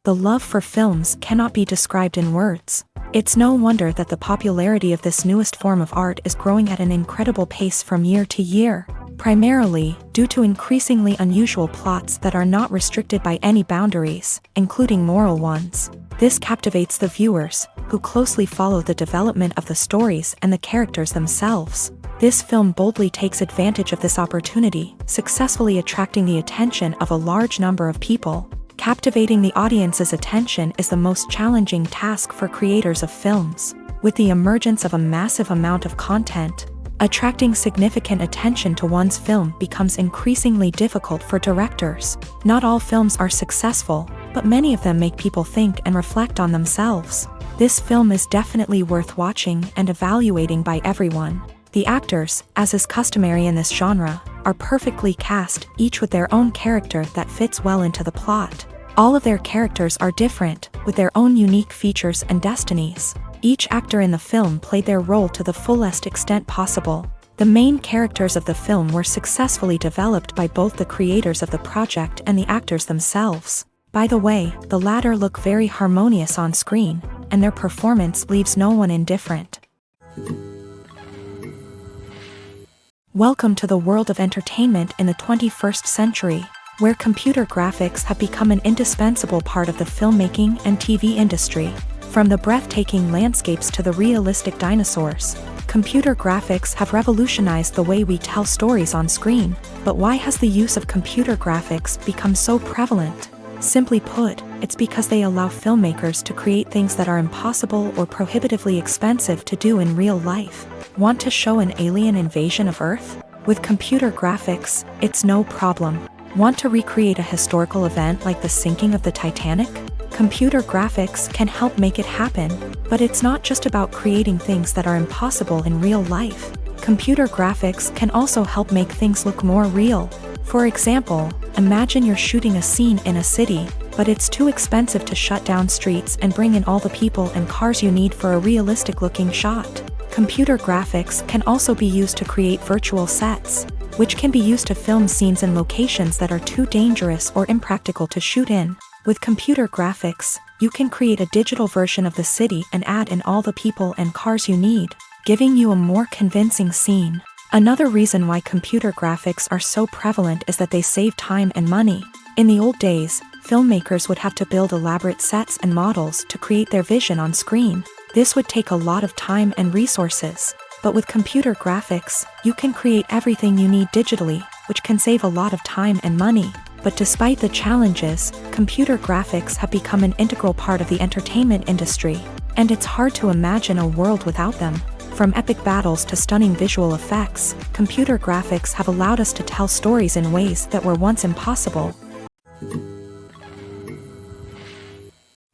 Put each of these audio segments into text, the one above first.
The love for films cannot be described in words. It's no wonder that the popularity of this newest form of art is growing at an incredible pace from year to year, primarily due to increasingly unusual plots that are not restricted by any boundaries, including moral ones. This captivates the viewers, who closely follow the development of the stories and the characters themselves. This film boldly takes advantage of this opportunity, successfully attracting the attention of a large number of people. Captivating the audience's attention is the most challenging task for creators of films. With the emergence of a massive amount of content, attracting significant attention to one's film becomes increasingly difficult for directors. Not all films are successful, but many of them make people think and reflect on themselves. This film is definitely worth watching and evaluating by everyone. The actors, as is customary in this genre, are perfectly cast, each with their own character that fits well into the plot. All of their characters are different, with their own unique features and destinies. Each actor in the film played their role to the fullest extent possible. The main characters of the film were successfully developed by both the creators of the project and the actors themselves. By the way, the latter look very harmonious on screen, and their performance leaves no one indifferent. Welcome to the world of entertainment in the 21st century, where computer graphics have become an indispensable part of the filmmaking and TV industry. From the breathtaking landscapes to the realistic dinosaurs, computer graphics have revolutionized the way we tell stories on screen. But why has the use of computer graphics become so prevalent? Simply put, it's because they allow filmmakers to create things that are impossible or prohibitively expensive to do in real life. Want to show an alien invasion of Earth? With computer graphics, it's no problem. Want to recreate a historical event like the sinking of the Titanic? Computer graphics can help make it happen, but it's not just about creating things that are impossible in real life. Computer graphics can also help make things look more real. For example, imagine you're shooting a scene in a city, but it's too expensive to shut down streets and bring in all the people and cars you need for a realistic-looking shot. Computer graphics can also be used to create virtual sets, which can be used to film scenes in locations that are too dangerous or impractical to shoot in. With computer graphics, you can create a digital version of the city and add in all the people and cars you need, giving you a more convincing scene. Another reason why computer graphics are so prevalent is that they save time and money. In the old days, filmmakers would have to build elaborate sets and models to create their vision on screen. This would take a lot of time and resources. But with computer graphics, you can create everything you need digitally, which can save a lot of time and money. But despite the challenges, computer graphics have become an integral part of the entertainment industry, and it's hard to imagine a world without them. From epic battles to stunning visual effects, computer graphics have allowed us to tell stories in ways that were once impossible.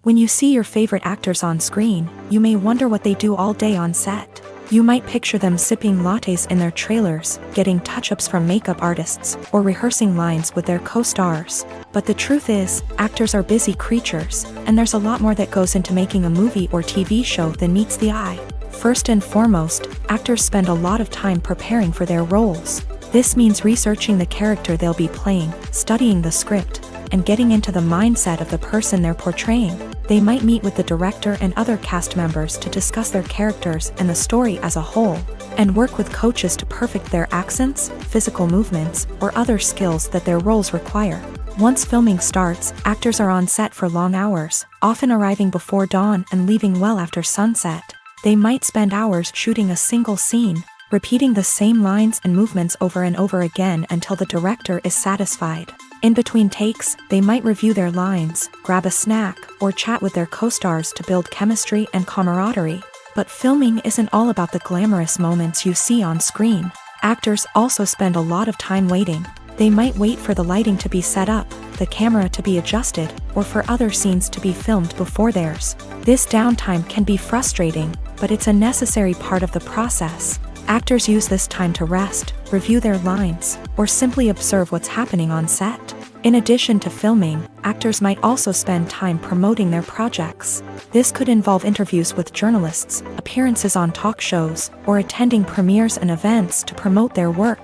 When you see your favorite actors on screen, you may wonder what they do all day on set. You might picture them sipping lattes in their trailers, getting touch-ups from makeup artists, or rehearsing lines with their co-stars. But the truth is, actors are busy creatures, and there's a lot more that goes into making a movie or TV show than meets the eye. First and foremost, actors spend a lot of time preparing for their roles. This means researching the character they'll be playing, studying the script, and getting into the mindset of the person they're portraying. They might meet with the director and other cast members to discuss their characters and the story as a whole, and work with coaches to perfect their accents, physical movements, or other skills that their roles require. Once filming starts, actors are on set for long hours, often arriving before dawn and leaving well after sunset. They might spend hours shooting a single scene, repeating the same lines and movements over and over again until the director is satisfied. In between takes, they might review their lines, grab a snack, or chat with their co-stars to build chemistry and camaraderie. But filming isn't all about the glamorous moments you see on screen. Actors also spend a lot of time waiting. They might wait for the lighting to be set up, the camera to be adjusted, or for other scenes to be filmed before theirs. This downtime can be frustrating, but it's a necessary part of the process. Actors use this time to rest, review their lines, or simply observe what's happening on set. In addition to filming, actors might also spend time promoting their projects. This could involve interviews with journalists, appearances on talk shows, or attending premieres and events to promote their work.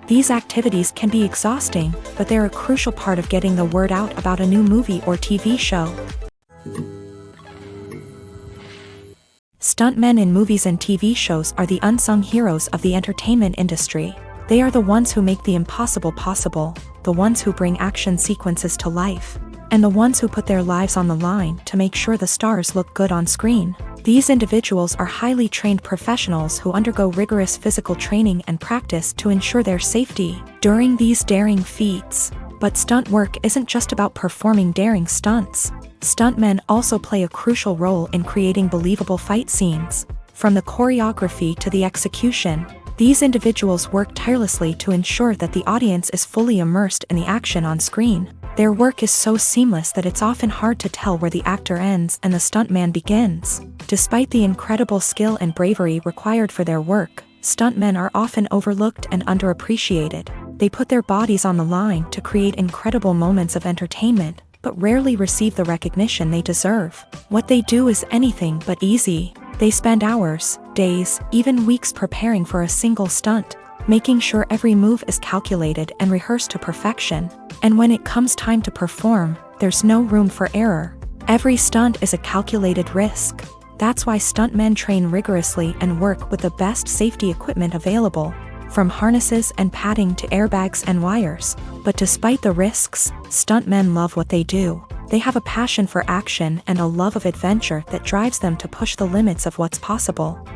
These activities can be exhausting, but they're a crucial part of getting the word out about a new movie or TV show. Stuntmen in movies and TV shows are the unsung heroes of the entertainment industry. They are the ones who make the impossible possible, the ones who bring action sequences to life, and the ones who put their lives on the line to make sure the stars look good on screen. These individuals are highly trained professionals who undergo rigorous physical training and practice to ensure their safety during these daring feats. But stunt work isn't just about performing daring stunts. Stuntmen also play a crucial role in creating believable fight scenes. From the choreography to the execution, these individuals work tirelessly to ensure that the audience is fully immersed in the action on screen. Their work is so seamless that it's often hard to tell where the actor ends and the stuntman begins. Despite the incredible skill and bravery required for their work, stuntmen are often overlooked and underappreciated. They put their bodies on the line to create incredible moments of entertainment, but rarely receive the recognition they deserve. What they do is anything but easy. They spend hours, days, even weeks preparing for a single stunt, making sure every move is calculated and rehearsed to perfection. And when it comes time to perform, there's no room for error. Every stunt is a calculated risk. That's why stuntmen train rigorously and work with the best safety equipment available, from harnesses and padding to airbags and wires. But despite the risks, stuntmen love what they do. They have a passion for action and a love of adventure that drives them to push the limits of what's possible.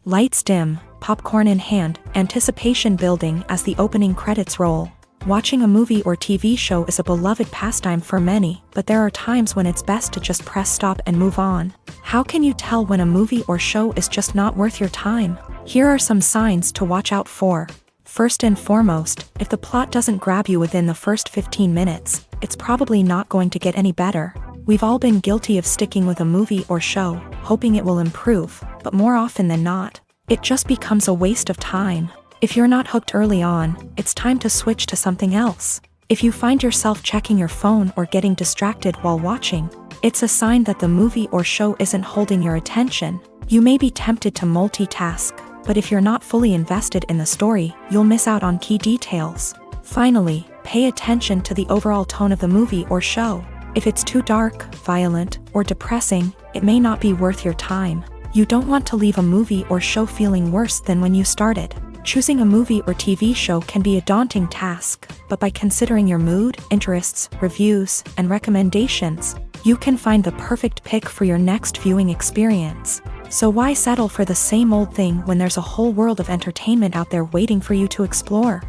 Lights dim, popcorn in hand, anticipation building as the opening credits roll. Watching a movie or TV show is a beloved pastime for many, but there are times when it's best to just press stop and move on. How can you tell when a movie or show is just not worth your time? Here are some signs to watch out for. First and foremost, if the plot doesn't grab you within the first 15 minutes, it's probably not going to get any better. We've all been guilty of sticking with a movie or show, hoping it will improve, but more often than not, it just becomes a waste of time. If you're not hooked early on, it's time to switch to something else. If you find yourself checking your phone or getting distracted while watching, it's a sign that the movie or show isn't holding your attention. You may be tempted to multitask, but if you're not fully invested in the story, you'll miss out on key details. Finally, pay attention to the overall tone of the movie or show. If it's too dark, violent, or depressing, it may not be worth your time. You don't want to leave a movie or show feeling worse than when you started. Choosing a movie or TV show can be a daunting task, but by considering your mood, interests, reviews, and recommendations, you can find the perfect pick for your next viewing experience. So why settle for the same old thing when there's a whole world of entertainment out there waiting for you to explore?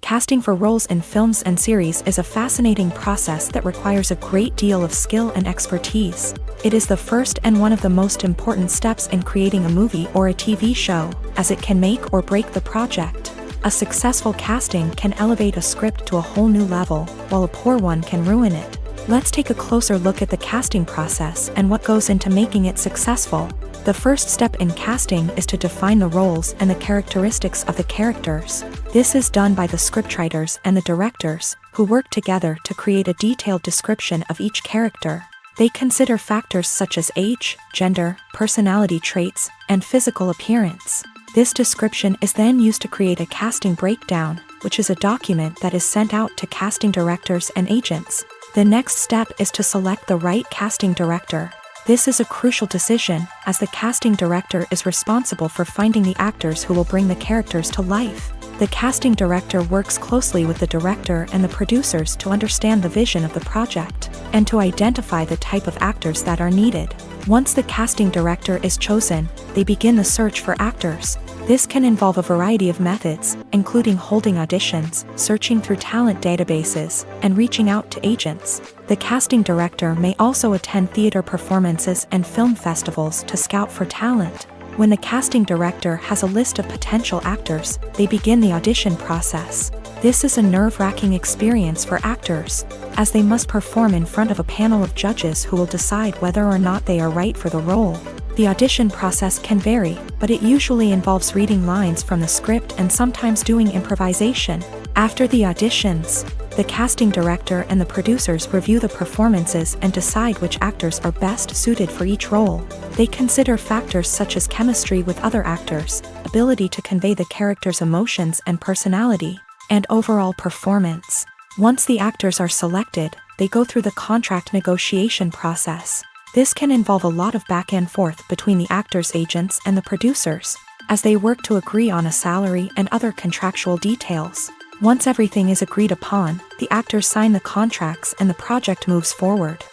Casting for roles in films and series is a fascinating process that requires a great deal of skill and expertise. It is the first and one of the most important steps in creating a movie or a TV show, as it can make or break the project. A successful casting can elevate a script to a whole new level, while a poor one can ruin it. Let's take a closer look at the casting process and what goes into making it successful. The first step in casting is to define the roles and the characteristics of the characters. This is done by the scriptwriters and the directors, who work together to create a detailed description of each character. They consider factors such as age, gender, personality traits, and physical appearance. This description is then used to create a casting breakdown, which is a document that is sent out to casting directors and agents. The next step is to select the right casting director. This is a crucial decision, as the casting director is responsible for finding the actors who will bring the characters to life. The casting director works closely with the director and the producers to understand the vision of the project, and to identify the type of actors that are needed. Once the casting director is chosen, they begin the search for actors. This can involve a variety of methods, including holding auditions, searching through talent databases, and reaching out to agents. The casting director may also attend theater performances and film festivals to scout for talent. When the casting director has a list of potential actors, they begin the audition process. This is a nerve-wracking experience for actors, as they must perform in front of a panel of judges who will decide whether or not they are right for the role. The audition process can vary, but it usually involves reading lines from the script and sometimes doing improvisation. After the auditions, the casting director and the producers review the performances and decide which actors are best suited for each role. They consider factors such as chemistry with other actors, ability to convey the character's emotions and personality, and overall performance. Once the actors are selected, they go through the contract negotiation process. This can involve a lot of back and forth between the actors' agents and the producers, as they work to agree on a salary and other contractual details. Once everything is agreed upon, the actors sign the contracts and the project moves forward.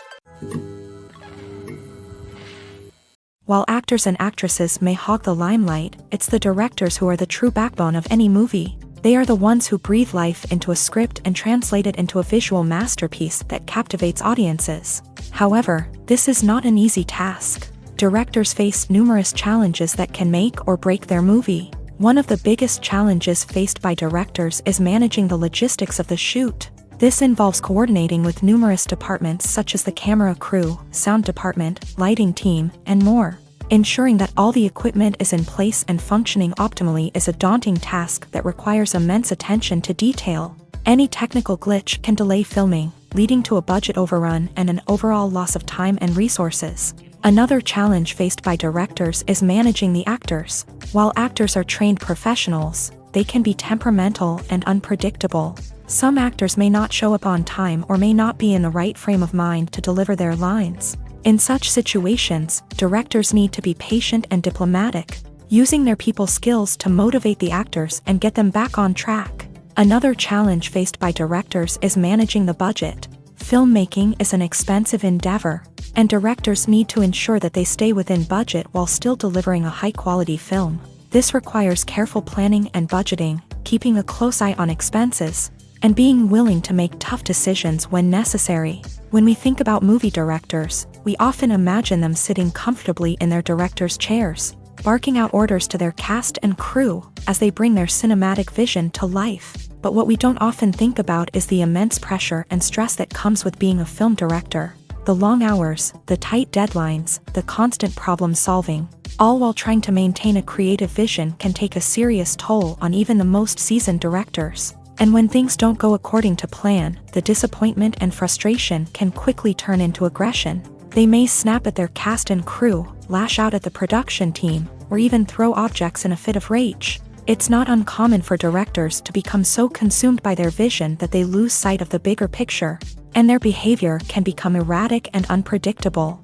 While actors and actresses may hog the limelight, it's the directors who are the true backbone of any movie. They are the ones who breathe life into a script and translate it into a visual masterpiece that captivates audiences. However, this is not an easy task. Directors face numerous challenges that can make or break their movie. One of the biggest challenges faced by directors is managing the logistics of the shoot. This involves coordinating with numerous departments such as the camera crew, sound department, lighting team, and more. Ensuring that all the equipment is in place and functioning optimally is a daunting task that requires immense attention to detail. Any technical glitch can delay filming, leading to a budget overrun and an overall loss of time and resources. Another challenge faced by directors is managing the actors. While actors are trained professionals, they can be temperamental and unpredictable. Some actors may not show up on time or may not be in the right frame of mind to deliver their lines. In such situations, directors need to be patient and diplomatic, using their people skills to motivate the actors and get them back on track. Another challenge faced by directors is managing the budget. Filmmaking is an expensive endeavor, and directors need to ensure that they stay within budget while still delivering a high-quality film. This requires careful planning and budgeting, keeping a close eye on expenses, and being willing to make tough decisions when necessary. When we think about movie directors, we often imagine them sitting comfortably in their director's chairs, barking out orders to their cast and crew as they bring their cinematic vision to life. But what we don't often think about is the immense pressure and stress that comes with being a film director. The long hours, the tight deadlines, the constant problem solving, all while trying to maintain a creative vision can take a serious toll on even the most seasoned directors. And when things don't go according to plan, the disappointment and frustration can quickly turn into aggression. They may snap at their cast and crew, lash out at the production team, or even throw objects in a fit of rage. It's not uncommon for directors to become so consumed by their vision that they lose sight of the bigger picture, and their behavior can become erratic and unpredictable.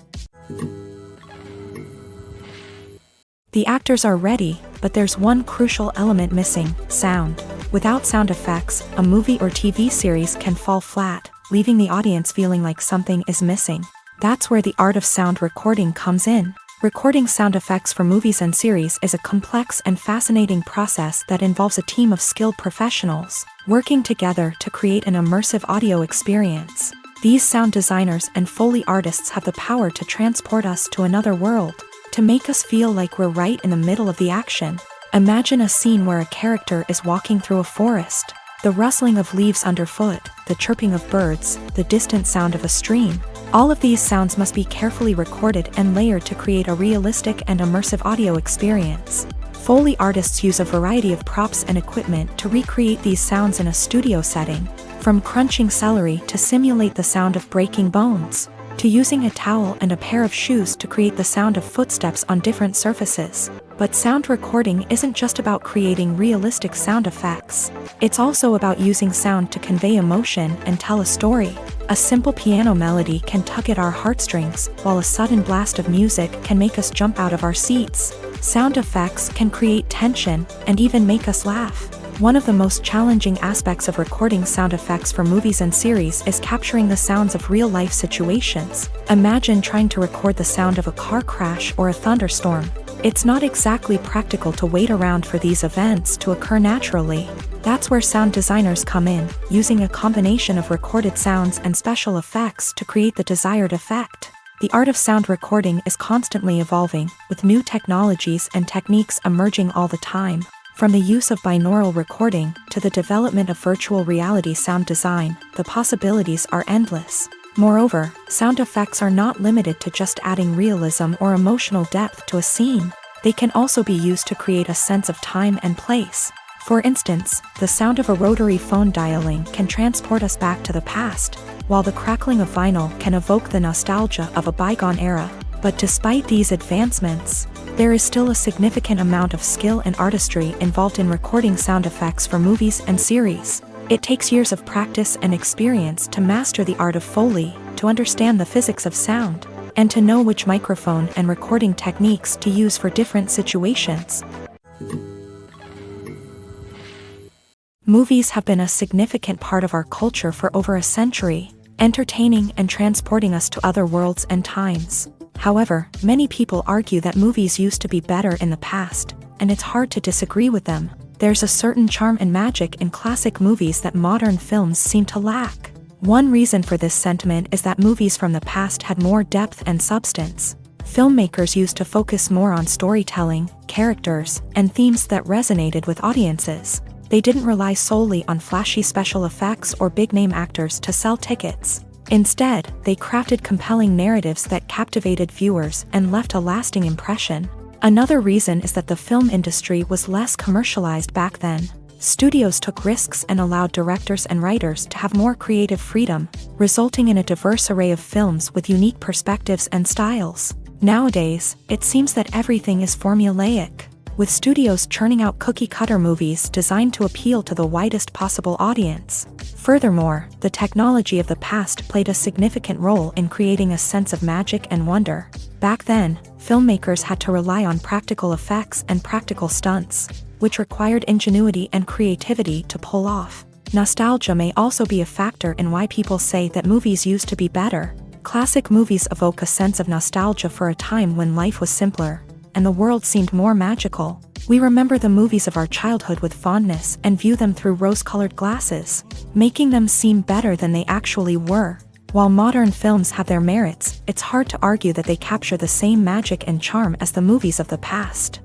The actors are ready, but there's one crucial element missing: sound. Without sound effects, a movie or TV series can fall flat, leaving the audience feeling like something is missing. That's where the art of sound recording comes in. Recording sound effects for movies and series is a complex and fascinating process that involves a team of skilled professionals working together to create an immersive audio experience. These sound designers and Foley artists have the power to transport us to another world, to make us feel like we're right in the middle of the action. Imagine a scene where a character is walking through a forest. The rustling of leaves underfoot, the chirping of birds, the distant sound of a stream. All of these sounds must be carefully recorded and layered to create a realistic and immersive audio experience. Foley artists use a variety of props and equipment to recreate these sounds in a studio setting, from crunching celery to simulate the sound of breaking bones, to using a towel and a pair of shoes to create the sound of footsteps on different surfaces. But sound recording isn't just about creating realistic sound effects. It's also about using sound to convey emotion and tell a story. A simple piano melody can tug at our heartstrings, while a sudden blast of music can make us jump out of our seats. Sound effects can create tension and even make us laugh. One of the most challenging aspects of recording sound effects for movies and series is capturing the sounds of real-life situations. Imagine trying to record the sound of a car crash or a thunderstorm. It's not exactly practical to wait around for these events to occur naturally. That's where sound designers come in, using a combination of recorded sounds and special effects to create the desired effect. The art of sound recording is constantly evolving, with new technologies and techniques emerging all the time. From the use of binaural recording to the development of virtual reality sound design, the possibilities are endless. Moreover, sound effects are not limited to just adding realism or emotional depth to a scene. They can also be used to create a sense of time and place. For instance, the sound of a rotary phone dialing can transport us back to the past, while the crackling of vinyl can evoke the nostalgia of a bygone era. But despite these advancements, there is still a significant amount of skill and artistry involved in recording sound effects for movies and series. It takes years of practice and experience to master the art of Foley, to understand the physics of sound, and to know which microphone and recording techniques to use for different situations. Movies have been a significant part of our culture for over a century, entertaining and transporting us to other worlds and times. However, many people argue that movies used to be better in the past, and it's hard to disagree with them. There's a certain charm and magic in classic movies that modern films seem to lack. One reason for this sentiment is that movies from the past had more depth and substance. Filmmakers used to focus more on storytelling, characters, and themes that resonated with audiences. They didn't rely solely on flashy special effects or big-name actors to sell tickets. Instead, they crafted compelling narratives that captivated viewers and left a lasting impression. Another reason is that the film industry was less commercialized back then. Studios took risks and allowed directors and writers to have more creative freedom, resulting in a diverse array of films with unique perspectives and styles. Nowadays, it seems that everything is formulaic, with studios churning out cookie-cutter movies designed to appeal to the widest possible audience. Furthermore, the technology of the past played a significant role in creating a sense of magic and wonder. Back then, filmmakers had to rely on practical effects and practical stunts, which required ingenuity and creativity to pull off. Nostalgia may also be a factor in why people say that movies used to be better. Classic movies evoke a sense of nostalgia for a time when life was simpler, and the world seemed more magical. We remember the movies of our childhood with fondness and view them through rose-colored glasses, making them seem better than they actually were. While modern films have their merits, it's hard to argue that they capture the same magic and charm as the movies of the past.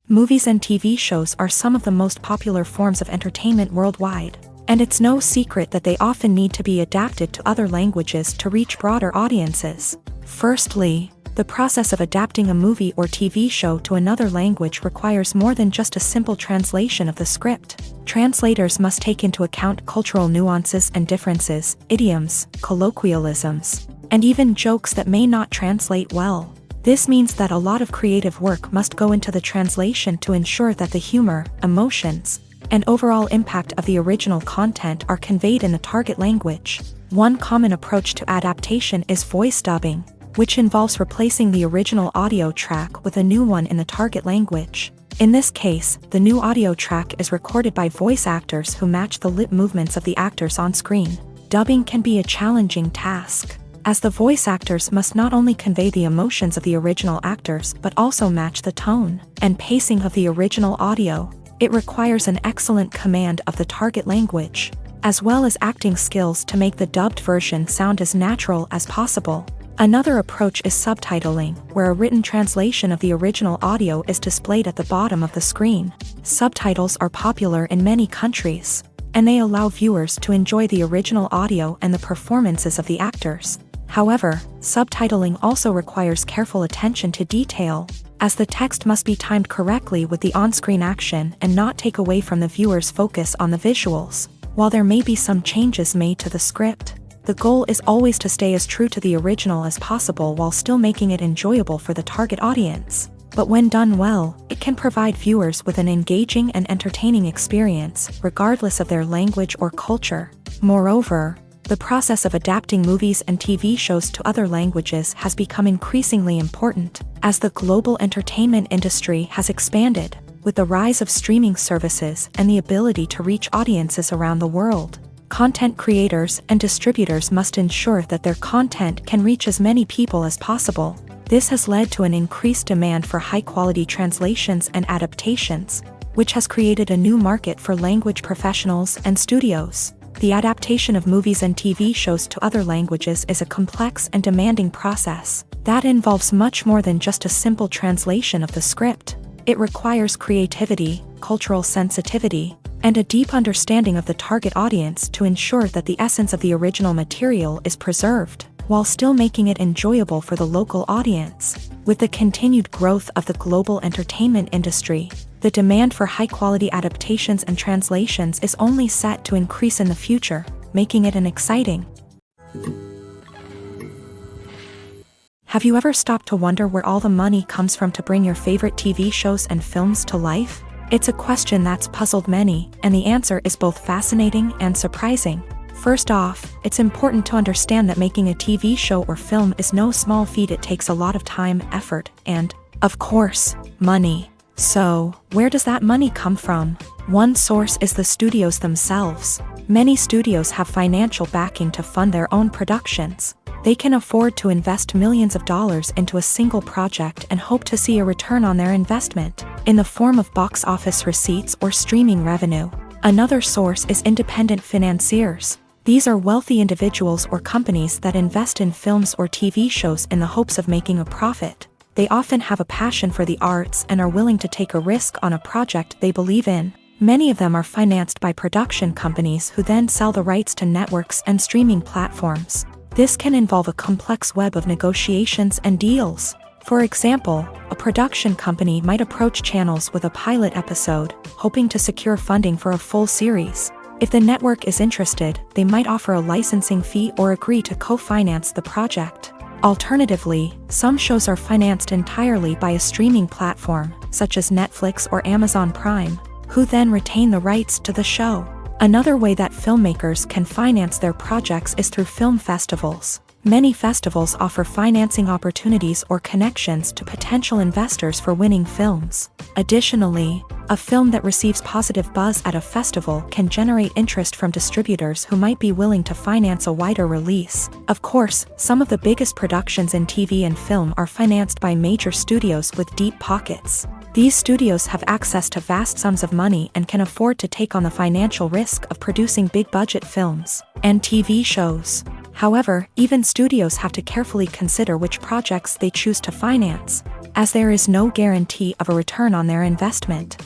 Movies and TV shows are some of the most popular forms of entertainment worldwide, and it's no secret that they often need to be adapted to other languages to reach broader audiences. Firstly, the process of adapting a movie or TV show to another language requires more than just a simple translation of the script. Translators must take into account cultural nuances and differences, idioms, colloquialisms, and even jokes that may not translate well. This means that a lot of creative work must go into the translation to ensure that the humor, emotions, and overall impact of the original content are conveyed in the target language. One common approach to adaptation is voice dubbing, which involves replacing the original audio track with a new one in the target language. In this case, the new audio track is recorded by voice actors who match the lip movements of the actors on screen. Dubbing can be a challenging task, as the voice actors must not only convey the emotions of the original actors but also match the tone and pacing of the original audio. It requires an excellent command of the target language, as well as acting skills to make the dubbed version sound as natural as possible. Another approach is subtitling, where a written translation of the original audio is displayed at the bottom of the screen. Subtitles are popular in many countries, and they allow viewers to enjoy the original audio and the performances of the actors. However, subtitling also requires careful attention to detail, as the text must be timed correctly with the on-screen action and not take away from the viewer's focus on the visuals. While there may be some changes made to the script, the goal is always to stay as true to the original as possible while still making it enjoyable for the target audience. But when done well, it can provide viewers with an engaging and entertaining experience, regardless of their language or culture. Moreover, the process of adapting movies and TV shows to other languages has become increasingly important, as the global entertainment industry has expanded, with the rise of streaming services and the ability to reach audiences around the world. Content creators and distributors must ensure that their content can reach as many people as possible. This has led to an increased demand for high-quality translations and adaptations, which has created a new market for language professionals and studios. The adaptation of movies and TV shows to other languages is a complex and demanding process that involves much more than just a simple translation of the script. It requires creativity, cultural sensitivity, and a deep understanding of the target audience to ensure that the essence of the original material is preserved, while still making it enjoyable for the local audience. With the continued growth of the global entertainment industry, the demand for high-quality adaptations and translations is only set to increase in the future, making it an exciting. Have you ever stopped to wonder where all the money comes from to bring your favorite TV shows and films to life? It's a question that's puzzled many, and the answer is both fascinating and surprising. First off, it's important to understand that making a TV show or film is no small feat. It takes a lot of time, effort, and, of course, money. So, where does that money come from? One source is the studios themselves. Many studios have financial backing to fund their own productions. They can afford to invest millions of dollars into a single project and hope to see a return on their investment, in the form of box office receipts or streaming revenue. Another source is independent financiers. These are wealthy individuals or companies that invest in films or TV shows in the hopes of making a profit. They often have a passion for the arts and are willing to take a risk on a project they believe in. Many of them are financed by production companies who then sell the rights to networks and streaming platforms. This can involve a complex web of negotiations and deals. For example, a production company might approach channels with a pilot episode, hoping to secure funding for a full series. If the network is interested, they might offer a licensing fee or agree to co-finance the project. Alternatively, some shows are financed entirely by a streaming platform, such as Netflix or Amazon Prime, who then retain the rights to the show. Another way that filmmakers can finance their projects is through film festivals. Many festivals offer financing opportunities or connections to potential investors for winning films. Additionally, a film that receives positive buzz at a festival can generate interest from distributors who might be willing to finance a wider release. Of course, some of the biggest productions in TV and film are financed by major studios with deep pockets. These studios have access to vast sums of money and can afford to take on the financial risk of producing big-budget films and TV shows. However, even studios have to carefully consider which projects they choose to finance, as there is no guarantee of a return on their investment.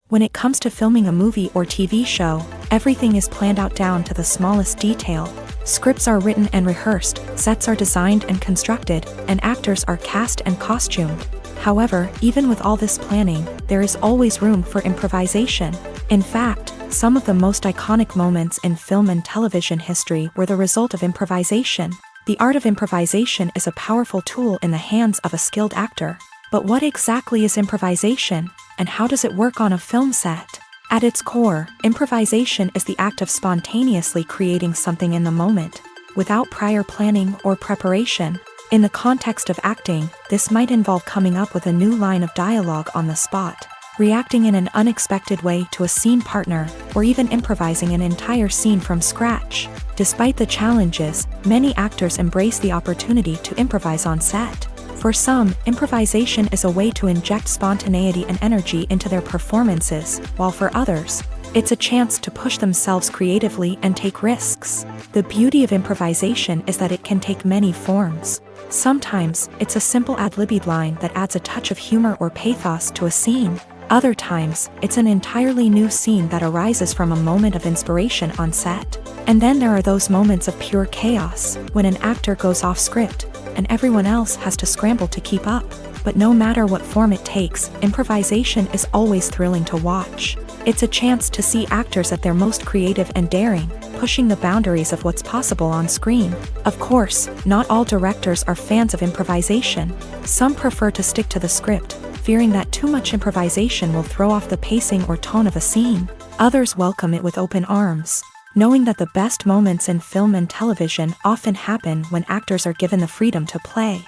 When it comes to filming a movie or TV show, everything is planned out down to the smallest detail. Scripts are written and rehearsed, sets are designed and constructed, and actors are cast and costumed. However, even with all this planning, there is always room for improvisation. In fact, some of the most iconic moments in film and television history were the result of improvisation. The art of improvisation is a powerful tool in the hands of a skilled actor. But what exactly is improvisation, and how does it work on a film set? At its core, improvisation is the act of spontaneously creating something in the moment, without prior planning or preparation. In the context of acting, this might involve coming up with a new line of dialogue on the spot, reacting in an unexpected way to a scene partner, or even improvising an entire scene from scratch. Despite the challenges, many actors embrace the opportunity to improvise on set. For some, improvisation is a way to inject spontaneity and energy into their performances, while for others, it's a chance to push themselves creatively and take risks. The beauty of improvisation is that it can take many forms. Sometimes, it's a simple ad-libbed line that adds a touch of humor or pathos to a scene. Other times, it's an entirely new scene that arises from a moment of inspiration on set. And then there are those moments of pure chaos, when an actor goes off script, and everyone else has to scramble to keep up. But no matter what form it takes, improvisation is always thrilling to watch. It's a chance to see actors at their most creative and daring, pushing the boundaries of what's possible on screen. Of course, not all directors are fans of improvisation. Some prefer to stick to the script, fearing that too much improvisation will throw off the pacing or tone of a scene. Others welcome it with open arms, knowing that the best moments in film and television often happen when actors are given the freedom to play.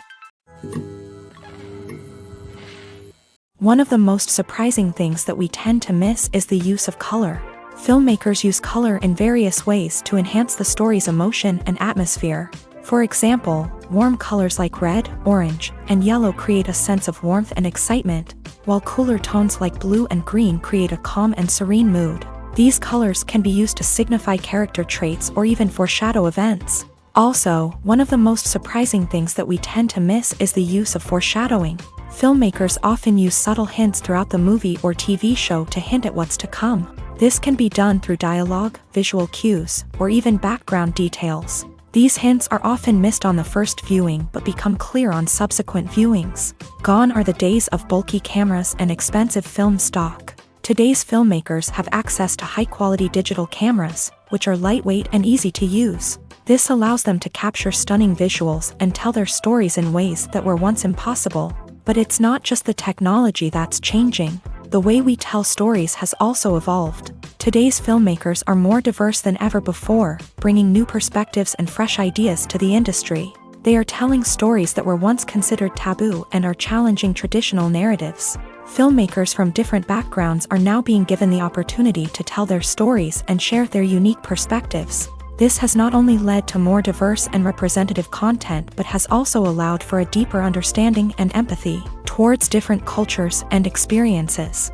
One of the most surprising things that we tend to miss is the use of color. Filmmakers use color in various ways to enhance the story's emotion and atmosphere. For example, warm colors like red, orange, and yellow create a sense of warmth and excitement, while cooler tones like blue and green create a calm and serene mood. These colors can be used to signify character traits or even foreshadow events. Also, one of the most surprising things that we tend to miss is the use of foreshadowing. Filmmakers often use subtle hints throughout the movie or TV show to hint at what's to come. This can be done through dialogue, visual cues, or even background details. These hints are often missed on the first viewing but become clear on subsequent viewings. Gone are the days of bulky cameras and expensive film stock. Today's filmmakers have access to high-quality digital cameras, which are lightweight and easy to use. This allows them to capture stunning visuals and tell their stories in ways that were once impossible. But it's not just the technology that's changing. The way we tell stories has also evolved. Today's filmmakers are more diverse than ever before, bringing new perspectives and fresh ideas to the industry. They are telling stories that were once considered taboo and are challenging traditional narratives. Filmmakers from different backgrounds are now being given the opportunity to tell their stories and share their unique perspectives. This has not only led to more diverse and representative content but has also allowed for a deeper understanding and empathy towards different cultures and experiences.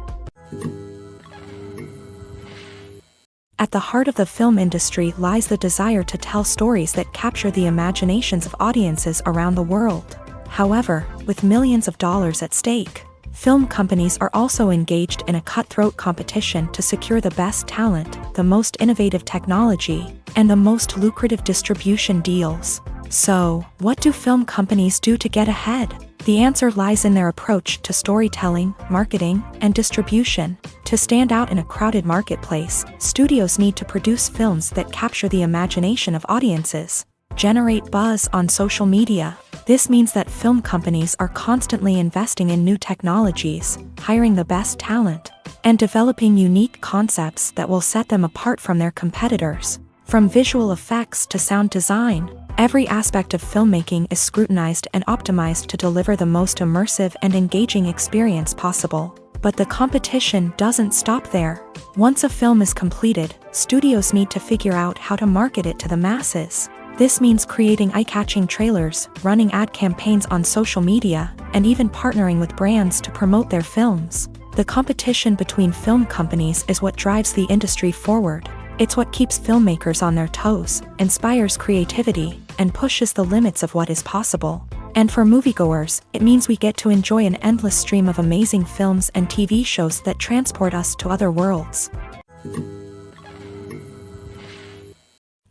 At the heart of the film industry lies the desire to tell stories that capture the imaginations of audiences around the world. However, with millions of dollars at stake, film companies are also engaged in a cutthroat competition to secure the best talent, the most innovative technology, and the most lucrative distribution deals. So, what do film companies do to get ahead? The answer lies in their approach to storytelling, marketing, and distribution. To stand out in a crowded marketplace, studios need to produce films that capture the imagination of audiences, generate buzz on social media. This means that film companies are constantly investing in new technologies, hiring the best talent, and developing unique concepts that will set them apart from their competitors. From visual effects to sound design, every aspect of filmmaking is scrutinized and optimized to deliver the most immersive and engaging experience possible. But the competition doesn't stop there. Once a film is completed, studios need to figure out how to market it to the masses. This means creating eye-catching trailers, running ad campaigns on social media, and even partnering with brands to promote their films. The competition between film companies is what drives the industry forward. It's what keeps filmmakers on their toes, inspires creativity, and pushes the limits of what is possible. And for moviegoers, it means we get to enjoy an endless stream of amazing films and TV shows that transport us to other worlds.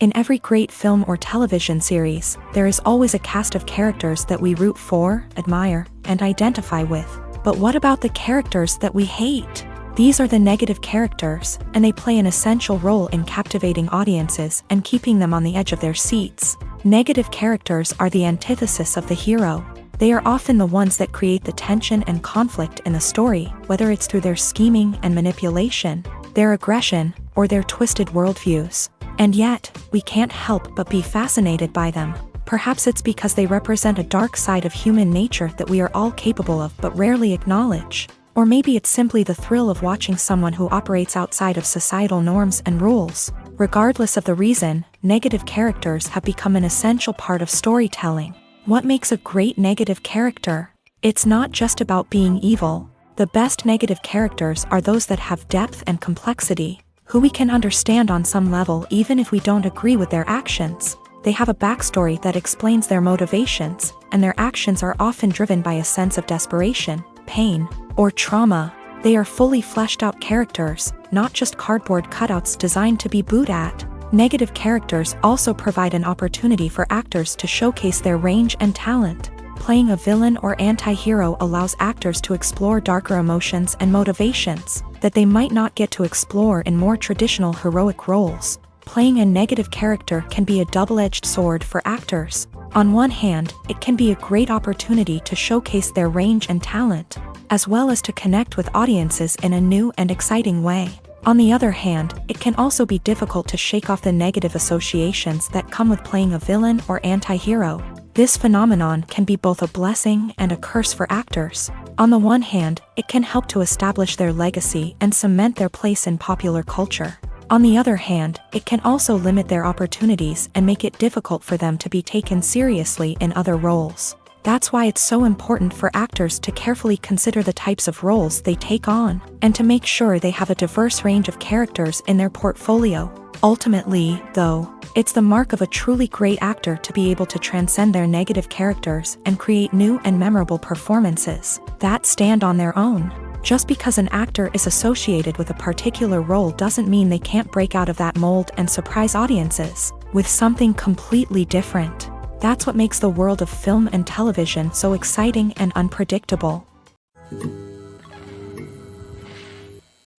In every great film or television series, there is always a cast of characters that we root for, admire, and identify with. But what about the characters that we hate? These are the negative characters, and they play an essential role in captivating audiences and keeping them on the edge of their seats. Negative characters are the antithesis of the hero. They are often the ones that create the tension and conflict in the story, whether it's through their scheming and manipulation, their aggression, or their twisted worldviews. And yet, we can't help but be fascinated by them. Perhaps it's because they represent a dark side of human nature that we are all capable of but rarely acknowledge. Or maybe it's simply the thrill of watching someone who operates outside of societal norms and rules. Regardless of the reason, negative characters have become an essential part of storytelling. What makes a great negative character? It's not just about being evil. The best negative characters are those that have depth and complexity, who we can understand on some level even if we don't agree with their actions. They have a backstory that explains their motivations, and their actions are often driven by a sense of desperation, pain, or trauma. They are fully fleshed out characters, not just cardboard cutouts designed to be booed at. Negative characters also provide an opportunity for actors to showcase their range and talent. Playing a villain or anti-hero allows actors to explore darker emotions and motivations that they might not get to explore in more traditional heroic roles. Playing a negative character can be a double-edged sword for actors. On one hand, it can be a great opportunity to showcase their range and talent, as well as to connect with audiences in a new and exciting way. On the other hand, it can also be difficult to shake off the negative associations that come with playing a villain or anti-hero. This phenomenon can be both a blessing and a curse for actors. On the one hand, it can help to establish their legacy and cement their place in popular culture. On the other hand, it can also limit their opportunities and make it difficult for them to be taken seriously in other roles. That's why it's so important for actors to carefully consider the types of roles they take on, and to make sure they have a diverse range of characters in their portfolio. Ultimately, though, it's the mark of a truly great actor to be able to transcend their negative characters and create new and memorable performances that stand on their own. Just because an actor is associated with a particular role doesn't mean they can't break out of that mold and surprise audiences with something completely different. That's what makes the world of film and television so exciting and unpredictable.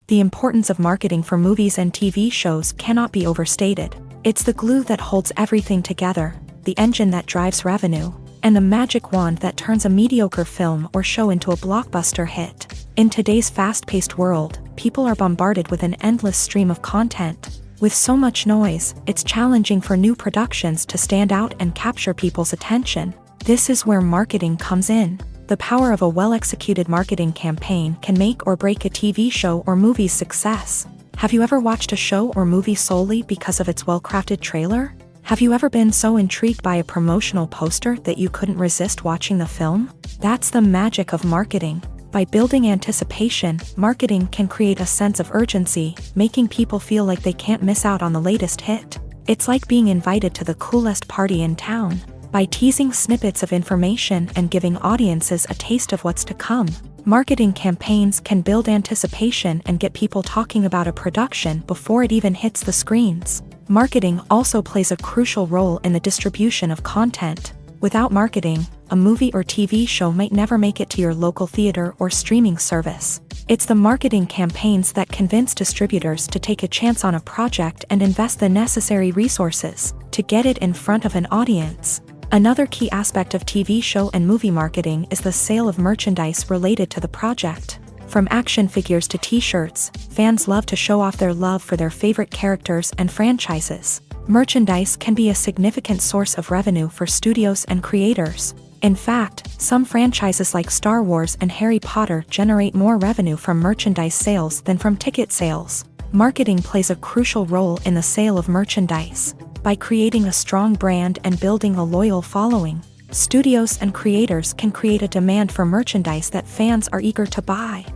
The importance of marketing for movies and TV shows cannot be overstated. It's the glue that holds everything together, the engine that drives revenue, and the magic wand that turns a mediocre film or show into a blockbuster hit. In today's fast-paced world, people are bombarded with an endless stream of content. With so much noise, it's challenging for new productions to stand out and capture people's attention. This is where marketing comes in. The power of a well-executed marketing campaign can make or break a TV show or movie's success. Have you ever watched a show or movie solely because of its well-crafted trailer? Have you ever been so intrigued by a promotional poster that you couldn't resist watching the film? That's the magic of marketing. By building anticipation, marketing can create a sense of urgency, making people feel like they can't miss out on the latest hit. It's like being invited to the coolest party in town. By teasing snippets of information and giving audiences a taste of what's to come, marketing campaigns can build anticipation and get people talking about a production before it even hits the screens. Marketing also plays a crucial role in the distribution of content. Without marketing, a movie or TV show might never make it to your local theater or streaming service. It's the marketing campaigns that convince distributors to take a chance on a project and invest the necessary resources to get it in front of an audience. Another key aspect of TV show and movie marketing is the sale of merchandise related to the project. From action figures to t-shirts, fans love to show off their love for their favorite characters and franchises. Merchandise can be a significant source of revenue for studios and creators. In fact, some franchises like Star Wars and Harry Potter generate more revenue from merchandise sales than from ticket sales. Marketing plays a crucial role in the sale of merchandise. By creating a strong brand and building a loyal following, studios and creators can create a demand for merchandise that fans are eager to buy.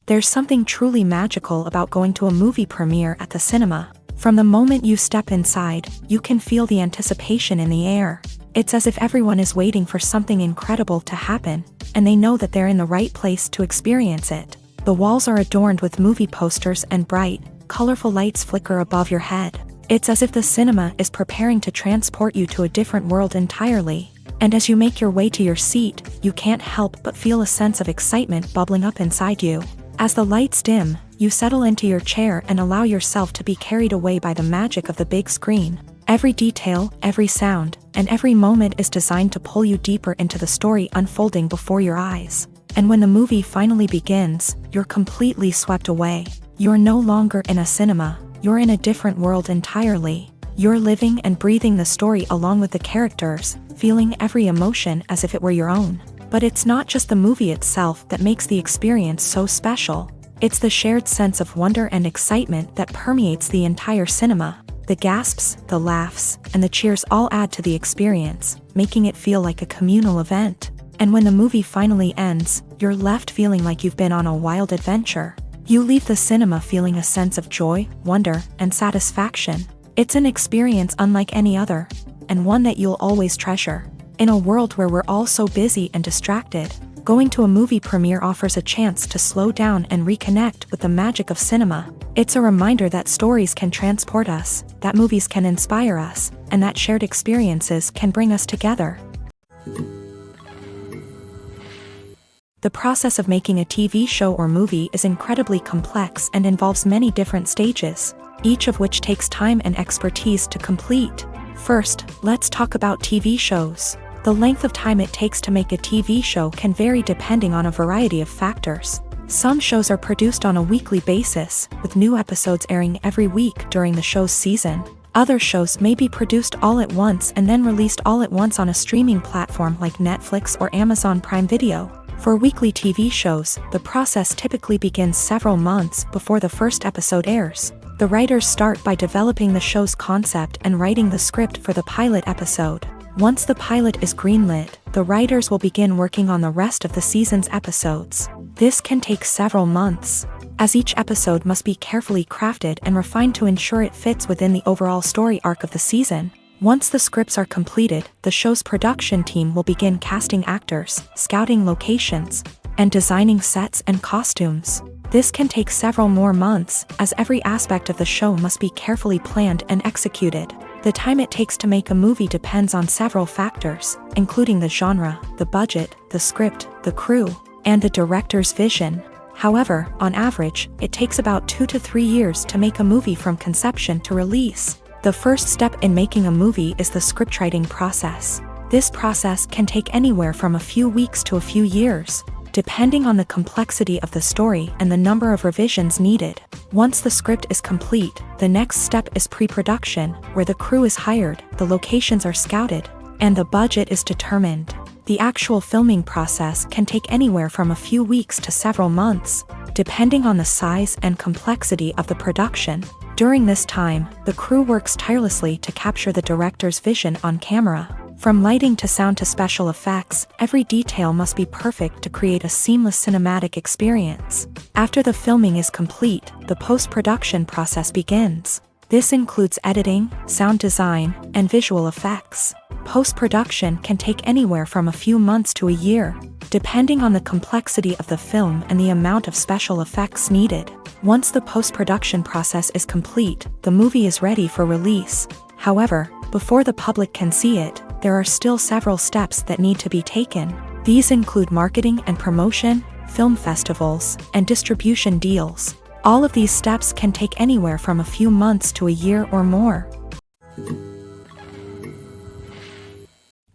There's something truly magical about going to a movie premiere at the cinema. From the moment you step inside, you can feel the anticipation in the air. It's as if everyone is waiting for something incredible to happen, and they know that they're in the right place to experience it. The walls are adorned with movie posters and bright, colorful lights flicker above your head. It's as if the cinema is preparing to transport you to a different world entirely. And as you make your way to your seat, you can't help but feel a sense of excitement bubbling up inside you. As the lights dim, you settle into your chair and allow yourself to be carried away by the magic of the big screen. Every detail, every sound, and every moment is designed to pull you deeper into the story unfolding before your eyes. And when the movie finally begins, you're completely swept away. You're no longer in a cinema, you're in a different world entirely. You're living and breathing the story along with the characters, feeling every emotion as if it were your own. But it's not just the movie itself that makes the experience so special. It's the shared sense of wonder and excitement that permeates the entire cinema. The gasps, the laughs, and the cheers all add to the experience, making it feel like a communal event. And when the movie finally ends, you're left feeling like you've been on a wild adventure. You leave the cinema feeling a sense of joy, wonder, and satisfaction. It's an experience unlike any other, and one that you'll always treasure. In a world where we're all so busy and distracted, Going to a movie premiere offers a chance to slow down and reconnect with the magic of cinema. It's a reminder that stories can transport us, that movies can inspire us, and that shared experiences can bring us together. The process of making a TV show or movie is incredibly complex and involves many different stages, each of which takes time and expertise to complete. First, let's talk about TV shows. The length of time it takes to make a TV show can vary depending on a variety of factors. Some shows are produced on a weekly basis, with new episodes airing every week during the show's season. Other shows may be produced all at once and then released all at once on a streaming platform like Netflix or Amazon Prime Video. For weekly TV shows, the process typically begins several months before the first episode airs. The writers start by developing the show's concept and writing the script for the pilot episode. Once the pilot is greenlit, the writers will begin working on the rest of the season's episodes. This can take several months, as each episode must be carefully crafted and refined to ensure it fits within the overall story arc of the season. Once the scripts are completed, the show's production team will begin casting actors, scouting locations, and designing sets and costumes. This can take several more months, as every aspect of the show must be carefully planned and executed. The time it takes to make a movie depends on several factors, including the genre, the budget, the script, the crew, and the director's vision. However, on average, it takes about 2 to 3 years to make a movie from conception to release. The first step in making a movie is the scriptwriting process. This process can take anywhere from a few weeks to a few years, depending on the complexity of the story and the number of revisions needed. Once the script is complete, the next step is pre-production, where the crew is hired, the locations are scouted, and the budget is determined. The actual filming process can take anywhere from a few weeks to several months, depending on the size and complexity of the production. During this time, the crew works tirelessly to capture the director's vision on camera. From lighting to sound to special effects, every detail must be perfect to create a seamless cinematic experience. After the filming is complete, the post-production process begins. This includes editing, sound design, and visual effects. Post-production can take anywhere from a few months to a year, depending on the complexity of the film and the amount of special effects needed. Once the post-production process is complete, the movie is ready for release. However, before the public can see it, there are still several steps that need to be taken. These include marketing and promotion, film festivals, and distribution deals. All of these steps can take anywhere from a few months to a year or more.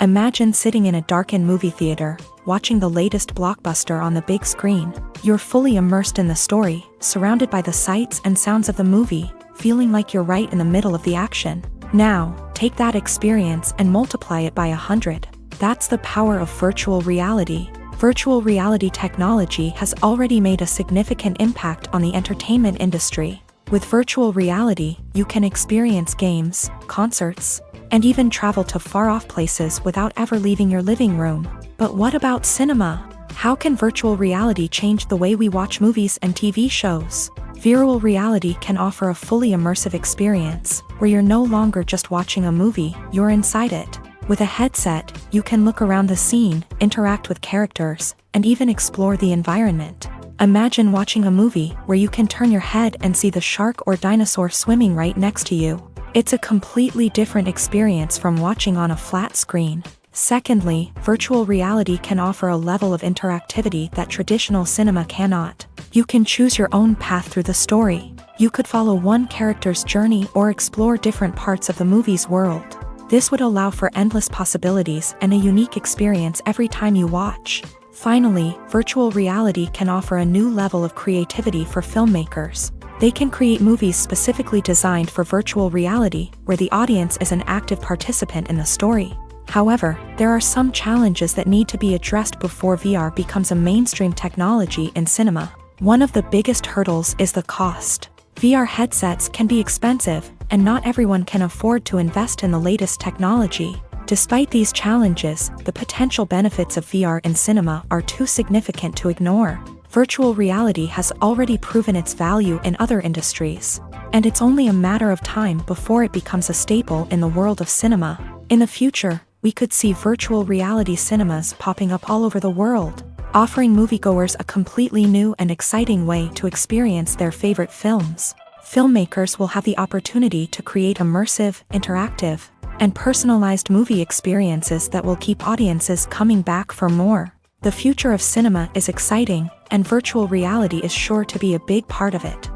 Imagine sitting in a darkened movie theater, watching the latest blockbuster on the big screen. You're fully immersed in the story, surrounded by the sights and sounds of the movie, feeling like you're right in the middle of the action. Now, take that experience and multiply it by 100. That's the power of virtual reality. Virtual reality technology has already made a significant impact on the entertainment industry. With virtual reality, you can experience games, concerts, and even travel to far-off places without ever leaving your living room. But what about cinema? How can virtual reality change the way we watch movies and TV shows? Virtual reality can offer a fully immersive experience, where you're no longer just watching a movie, you're inside it. With a headset, you can look around the scene, interact with characters, and even explore the environment. Imagine watching a movie where you can turn your head and see the shark or dinosaur swimming right next to you. It's a completely different experience from watching on a flat screen. Secondly, virtual reality can offer a level of interactivity that traditional cinema cannot. You can choose your own path through the story. You could follow one character's journey or explore different parts of the movie's world. This would allow for endless possibilities and a unique experience every time you watch. Finally, virtual reality can offer a new level of creativity for filmmakers. They can create movies specifically designed for virtual reality, where the audience is an active participant in the story. However, there are some challenges that need to be addressed before VR becomes a mainstream technology in cinema. One of the biggest hurdles is the cost. VR headsets can be expensive, and not everyone can afford to invest in the latest technology. Despite these challenges, the potential benefits of VR in cinema are too significant to ignore. Virtual reality has already proven its value in other industries, and it's only a matter of time before it becomes a staple in the world of cinema. In the future, we could see virtual reality cinemas popping up all over the world. offering moviegoers a completely new and exciting way to experience their favorite films. Filmmakers will have the opportunity to create immersive, interactive, and personalized movie experiences that will keep audiences coming back for more. The future of cinema is exciting, and virtual reality is sure to be a big part of it.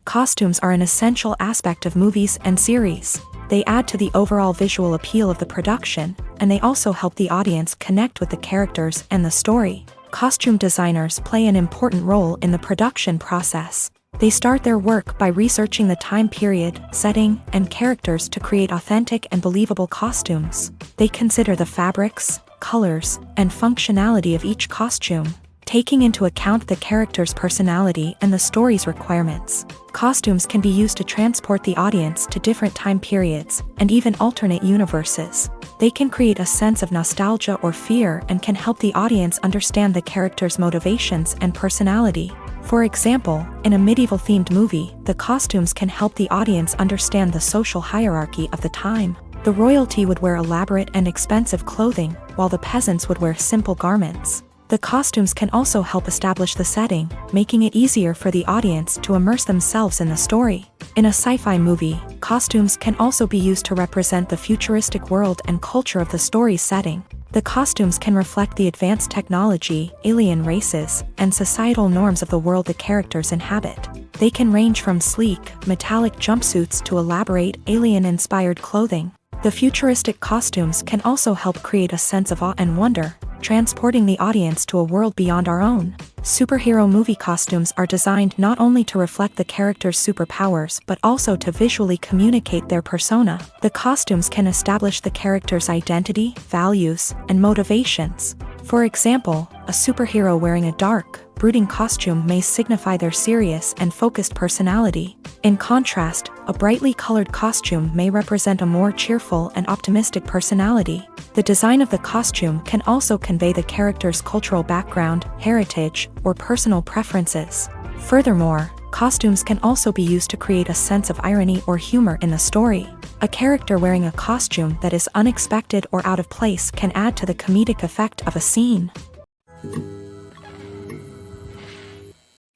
Costumes are an essential aspect of movies and series. They add to the overall visual appeal of the production, and they also help the audience connect with the characters and the story. Costume designers play an important role in the production process. They start their work by researching the time period, setting, and characters to create authentic and believable costumes. They consider the fabrics, colors, and functionality of each costume, taking into account the character's personality and the story's requirements. Costumes can be used to transport the audience to different time periods and even alternate universes. They can create a sense of nostalgia or fear and can help the audience understand the character's motivations and personality. For example, in a medieval-themed movie, the costumes can help the audience understand the social hierarchy of the time. The royalty would wear elaborate and expensive clothing, while the peasants would wear simple garments. The costumes can also help establish the setting, making it easier for the audience to immerse themselves in the story. In a sci-fi movie, costumes can also be used to represent the futuristic world and culture of the story's setting. The costumes can reflect the advanced technology, alien races, and societal norms of the world the characters inhabit. They can range from sleek, metallic jumpsuits to elaborate, alien-inspired clothing. The futuristic costumes can also help create a sense of awe and wonder, transporting the audience to a world beyond our own. Superhero movie costumes are designed not only to reflect the character's superpowers but also to visually communicate their persona. The costumes can establish the character's identity, values, and motivations. For example, a superhero wearing a dark, brooding costume may signify their serious and focused personality. In contrast, a brightly colored costume may represent a more cheerful and optimistic personality. The design of the costume can also convey the character's cultural background, heritage, or personal preferences. Furthermore, costumes can also be used to create a sense of irony or humor in the story. A character wearing a costume that is unexpected or out of place can add to the comedic effect of a scene.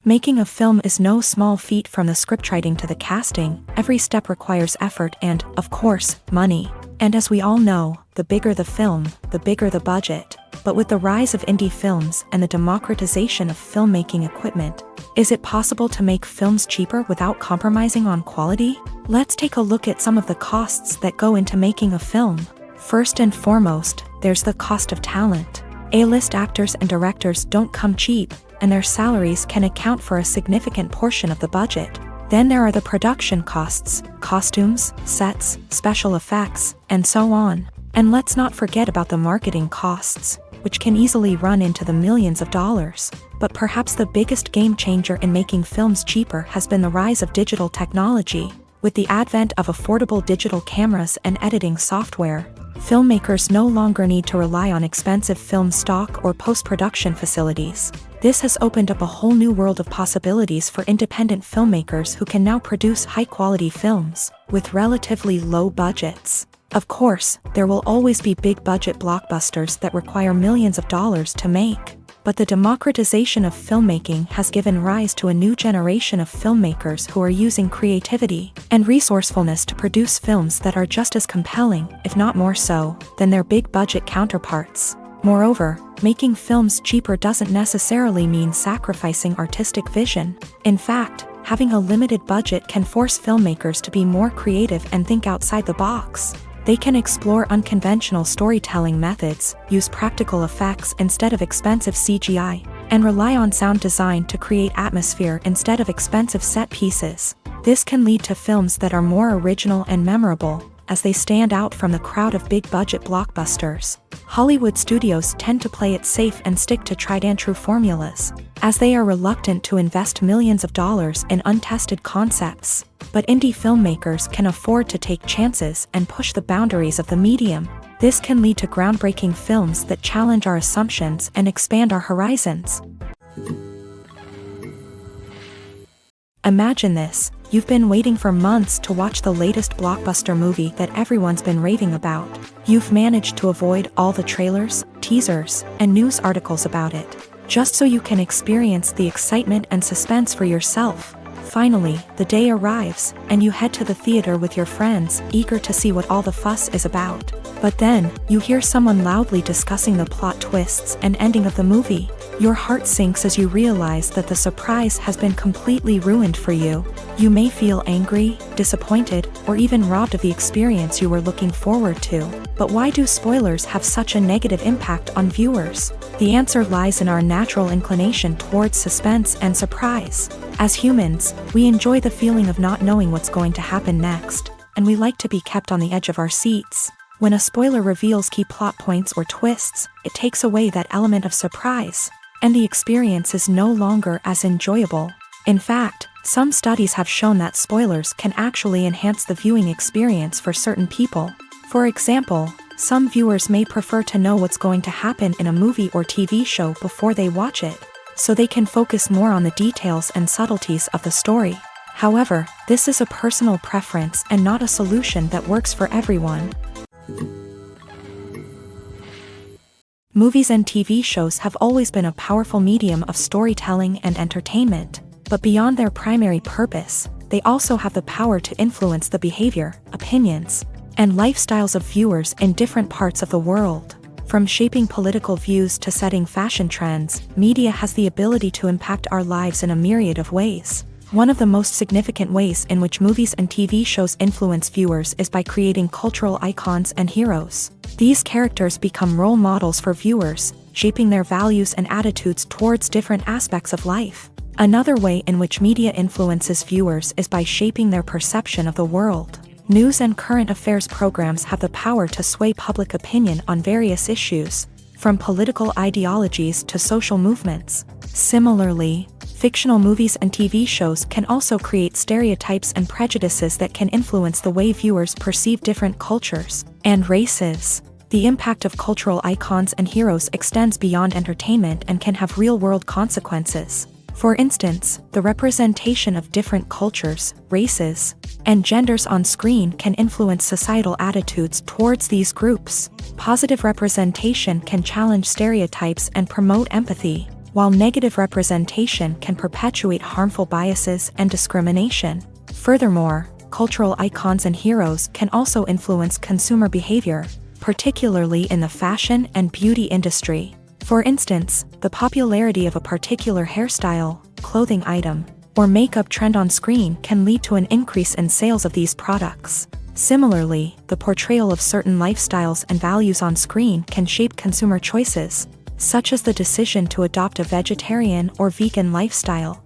Making a film is no small feat. From the scriptwriting to the casting, every step requires effort and, of course, money. And as we all know, the bigger the film, the bigger the budget. But with the rise of indie films and the democratization of filmmaking equipment, is it possible to make films cheaper without compromising on quality? Let's take a look at some of the costs that go into making a film. First and foremost, there's the cost of talent. A-list actors and directors don't come cheap, and their salaries can account for a significant portion of the budget. Then there are the production costs, costumes, sets, special effects, and so on. And let's not forget about the marketing costs, which can easily run into the millions of dollars. But perhaps the biggest game changer in making films cheaper has been the rise of digital technology. With the advent of affordable digital cameras and editing software, filmmakers no longer need to rely on expensive film stock or post-production facilities. This has opened up a whole new world of possibilities for independent filmmakers who can now produce high-quality films with relatively low budgets. Of course, there will always be big-budget blockbusters that require millions of dollars to make. But the democratization of filmmaking has given rise to a new generation of filmmakers who are using creativity and resourcefulness to produce films that are just as compelling, if not more so, than their big-budget counterparts. Moreover, making films cheaper doesn't necessarily mean sacrificing artistic vision. In fact, having a limited budget can force filmmakers to be more creative and think outside the box. They can explore unconventional storytelling methods, use practical effects instead of expensive CGI, and rely on sound design to create atmosphere instead of expensive set pieces. This can lead to films that are more original and memorable, as they stand out from the crowd of big-budget blockbusters. Hollywood studios tend to play it safe and stick to tried-and-true formulas, as they are reluctant to invest millions of dollars in untested concepts. But indie filmmakers can afford to take chances and push the boundaries of the medium. This can lead to groundbreaking films that challenge our assumptions and expand our horizons. Imagine this: You've been waiting for months to watch the latest blockbuster movie that everyone's been raving about. You've managed to avoid all the trailers, teasers, and news articles about it, just so you can experience the excitement and suspense for yourself. Finally, the day arrives, and you head to the theater with your friends, eager to see what all the fuss is about. But then, you hear someone loudly discussing the plot twists and ending of the movie. Your heart sinks as you realize that the surprise has been completely ruined for you. You may feel angry, disappointed, or even robbed of the experience you were looking forward to. But why do spoilers have such a negative impact on viewers? The answer lies in our natural inclination towards suspense and surprise. As humans, we enjoy the feeling of not knowing what's going to happen next, and we like to be kept on the edge of our seats. When a spoiler reveals key plot points or twists, it takes away that element of surprise, and the experience is no longer as enjoyable. In fact, some studies have shown that spoilers can actually enhance the viewing experience for certain people. For example, some viewers may prefer to know what's going to happen in a movie or TV show before they watch it, so they can focus more on the details and subtleties of the story. However, this is a personal preference and not a solution that works for everyone. Movies and TV shows have always been a powerful medium of storytelling and entertainment, but beyond their primary purpose, they also have the power to influence the behavior, opinions, and lifestyles of viewers in different parts of the world. From shaping political views to setting fashion trends, media has the ability to impact our lives in a myriad of ways. One of the most significant ways in which movies and TV shows influence viewers is by creating cultural icons and heroes. These characters become role models for viewers, shaping their values and attitudes towards different aspects of life. Another way in which media influences viewers is by shaping their perception of the world. News and current affairs programs have the power to sway public opinion on various issues, from political ideologies to social movements. Similarly, fictional movies and TV shows can also create stereotypes and prejudices that can influence the way viewers perceive different cultures and races. The impact of cultural icons and heroes extends beyond entertainment and can have real-world consequences. For instance, the representation of different cultures, races, and genders on screen can influence societal attitudes towards these groups. Positive representation can challenge stereotypes and promote empathy, while negative representation can perpetuate harmful biases and discrimination. Furthermore, cultural icons and heroes can also influence consumer behavior, particularly in the fashion and beauty industry. For instance, the popularity of a particular hairstyle, clothing item, or makeup trend on screen can lead to an increase in sales of these products. Similarly, the portrayal of certain lifestyles and values on screen can shape consumer choices, such as the decision to adopt a vegetarian or vegan lifestyle.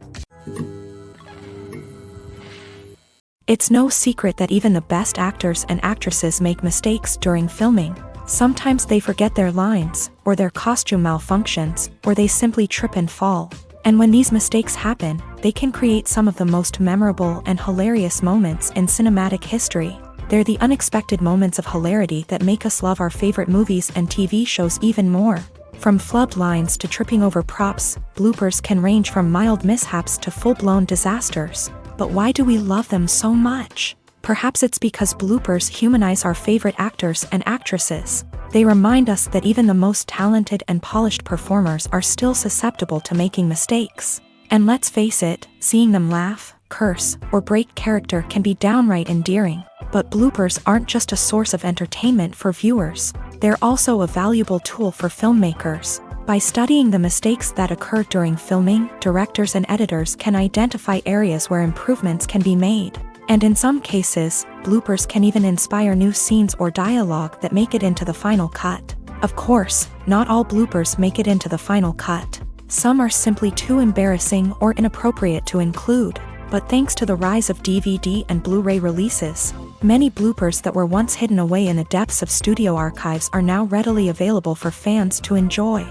It's no secret that even the best actors and actresses make mistakes during filming. Sometimes they forget their lines, or their costume malfunctions, or they simply trip and fall. And when these mistakes happen, they can create some of the most memorable and hilarious moments in cinematic history. They're the unexpected moments of hilarity that make us love our favorite movies and TV shows even more. From flubbed lines to tripping over props, bloopers can range from mild mishaps to full-blown disasters. But why do we love them so much? Perhaps it's because bloopers humanize our favorite actors and actresses. They remind us that even the most talented and polished performers are still susceptible to making mistakes. And let's face it, seeing them laugh, curse, or break character can be downright endearing. But bloopers aren't just a source of entertainment for viewers. They're also a valuable tool for filmmakers. By studying the mistakes that occur during filming, directors and editors can identify areas where improvements can be made. And in some cases, bloopers can even inspire new scenes or dialogue that make it into the final cut. Of course, not all bloopers make it into the final cut. Some are simply too embarrassing or inappropriate to include. But thanks to the rise of DVD and Blu-ray releases, many bloopers that were once hidden away in the depths of studio archives are now readily available for fans to enjoy.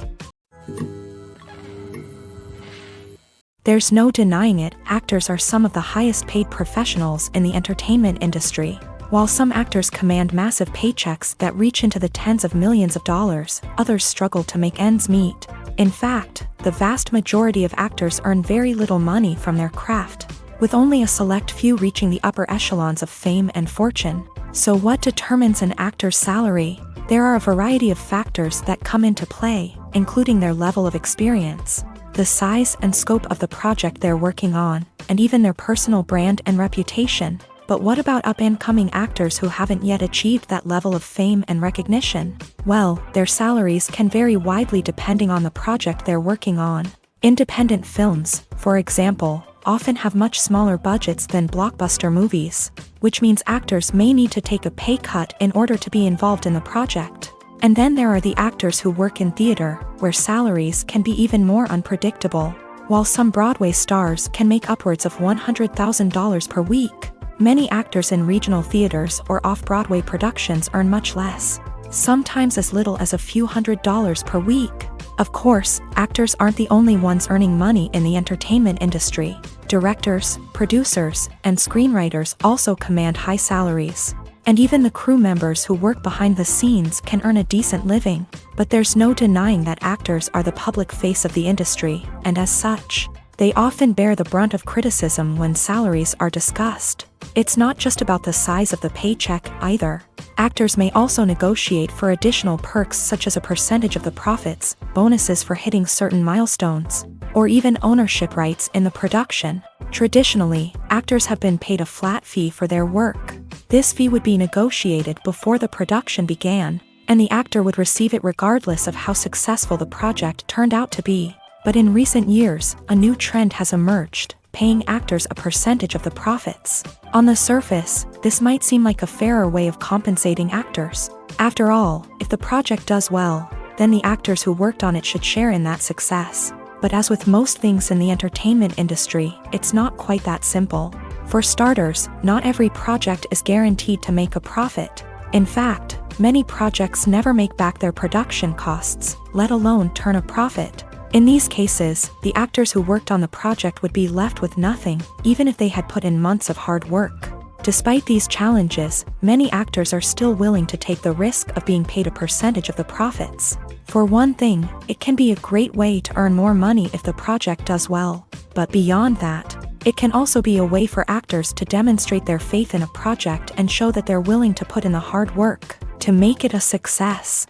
There's no denying it, actors are some of the highest paid professionals in the entertainment industry. While some actors command massive paychecks that reach into the tens of millions of dollars, others struggle to make ends meet. In fact, the vast majority of actors earn very little money from their craft. with only a select few reaching the upper echelons of fame and fortune. So what determines an actor's salary? There are a variety of factors that come into play, including their level of experience, the size and scope of the project they're working on, and even their personal brand and reputation. But what about up-and-coming actors who haven't yet achieved that level of fame and recognition? Well, their salaries can vary widely depending on the project they're working on. Independent films, for example, often have much smaller budgets than blockbuster movies, which means actors may need to take a pay cut in order to be involved in the project. And then there are the actors who work in theater, where salaries can be even more unpredictable. While some Broadway stars can make upwards of $100,000 per week, many actors in regional theaters or off-Broadway productions earn much less, sometimes as little as a few $100s per week. Of course, actors aren't the only ones earning money in the entertainment industry. Directors, producers, and screenwriters also command high salaries. And even the crew members who work behind the scenes can earn a decent living. But there's no denying that actors are the public face of the industry, and as such, they often bear the brunt of criticism when salaries are discussed. It's not just about the size of the paycheck either. Actors may also negotiate for additional perks such as a percentage of the profits, bonuses for hitting certain milestones, or even ownership rights in the production. Traditionally, actors have been paid a flat fee for their work. This fee would be negotiated before the production began, and the actor would receive it regardless of how successful the project turned out to be. But in recent years, a new trend has emerged, paying actors a percentage of the profits. On the surface, this might seem like a fairer way of compensating actors. After all, if the project does well, then the actors who worked on it should share in that success. But as with most things in the entertainment industry, it's not quite that simple. For starters, not every project is guaranteed to make a profit. In fact, many projects never make back their production costs, let alone turn a profit. In these cases, the actors who worked on the project would be left with nothing, even if they had put in months of hard work. Despite these challenges, many actors are still willing to take the risk of being paid a percentage of the profits. For one thing, it can be a great way to earn more money if the project does well. But beyond that, it can also be a way for actors to demonstrate their faith in a project and show that they're willing to put in the hard work to make it a success.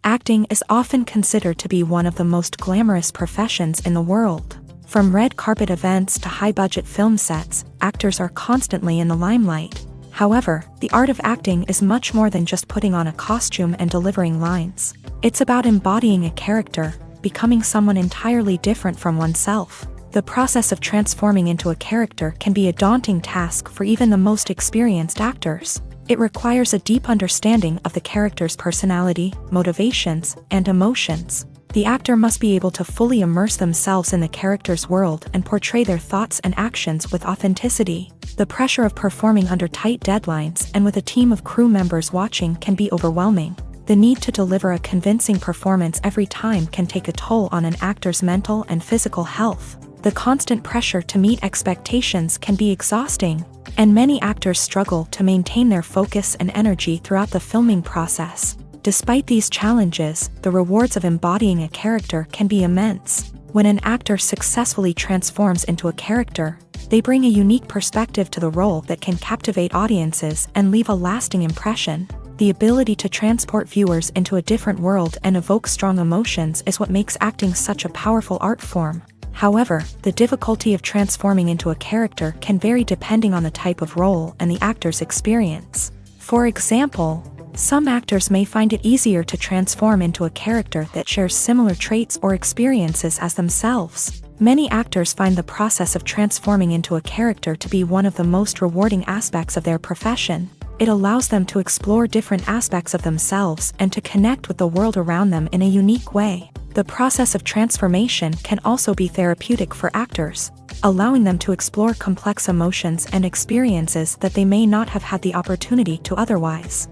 Acting is often considered to be one of the most glamorous professions in the world. From red carpet events to high-budget film sets, actors are constantly in the limelight. However, the art of acting is much more than just putting on a costume and delivering lines. It's about embodying a character, becoming someone entirely different from oneself. The process of transforming into a character can be a daunting task for even the most experienced actors. It requires a deep understanding of the character's personality, motivations, and emotions. The actor must be able to fully immerse themselves in the character's world and portray their thoughts and actions with authenticity. The pressure of performing under tight deadlines and with a team of crew members watching can be overwhelming. The need to deliver a convincing performance every time can take a toll on an actor's mental and physical health. The constant pressure to meet expectations can be exhausting, and many actors struggle to maintain their focus and energy throughout the filming process. Despite these challenges, the rewards of embodying a character can be immense. When an actor successfully transforms into a character, they bring a unique perspective to the role that can captivate audiences and leave a lasting impression. The ability to transport viewers into a different world and evoke strong emotions is what makes acting such a powerful art form. However, the difficulty of transforming into a character can vary depending on the type of role and the actor's experience. For example, some actors may find it easier to transform into a character that shares similar traits or experiences as themselves. Many actors find the process of transforming into a character to be one of the most rewarding aspects of their profession. It allows them to explore different aspects of themselves and to connect with the world around them in a unique way. The process of transformation can also be therapeutic for actors, allowing them to explore complex emotions and experiences that they may not have had the opportunity to otherwise.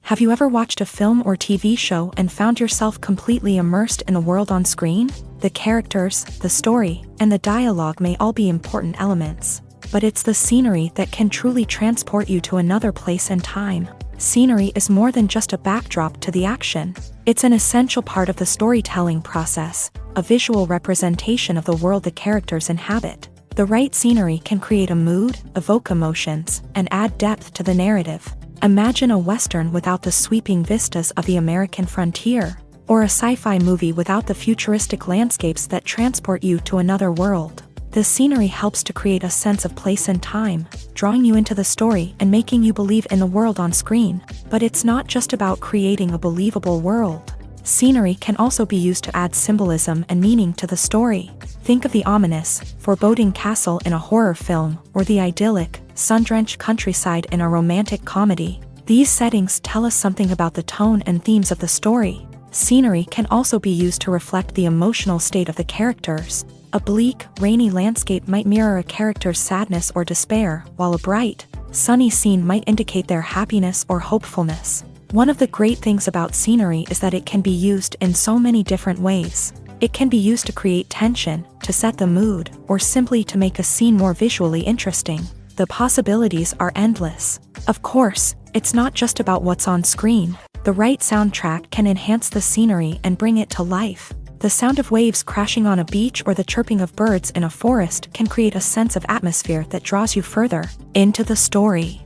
Have you ever watched a film or TV show and found yourself completely immersed in the world on screen? The characters, the story, and the dialogue may all be important elements, but it's the scenery that can truly transport you to another place and time. Scenery is more than just a backdrop to the action. It's an essential part of the storytelling process, a visual representation of the world the characters inhabit. The right scenery can create a mood, evoke emotions, and add depth to the narrative. Imagine a Western without the sweeping vistas of the American frontier, or a sci-fi movie without the futuristic landscapes that transport you to another world. The scenery helps to create a sense of place and time, drawing you into the story and making you believe in the world on screen. But it's not just about creating a believable world. Scenery can also be used to add symbolism and meaning to the story. Think of the ominous, foreboding castle in a horror film, or the idyllic, sun-drenched countryside in a romantic comedy. These settings tell us something about the tone and themes of the story. Scenery can also be used to reflect the emotional state of the characters. A bleak, rainy landscape might mirror a character's sadness or despair, while a bright, sunny scene might indicate their happiness or hopefulness. One of the great things about scenery is that it can be used in so many different ways. It can be used to create tension, to set the mood, or simply to make a scene more visually interesting. The possibilities are endless. Of course, it's not just about what's on screen. The right soundtrack can enhance the scenery and bring it to life. The sound of waves crashing on a beach or the chirping of birds in a forest can create a sense of atmosphere that draws you further into the story.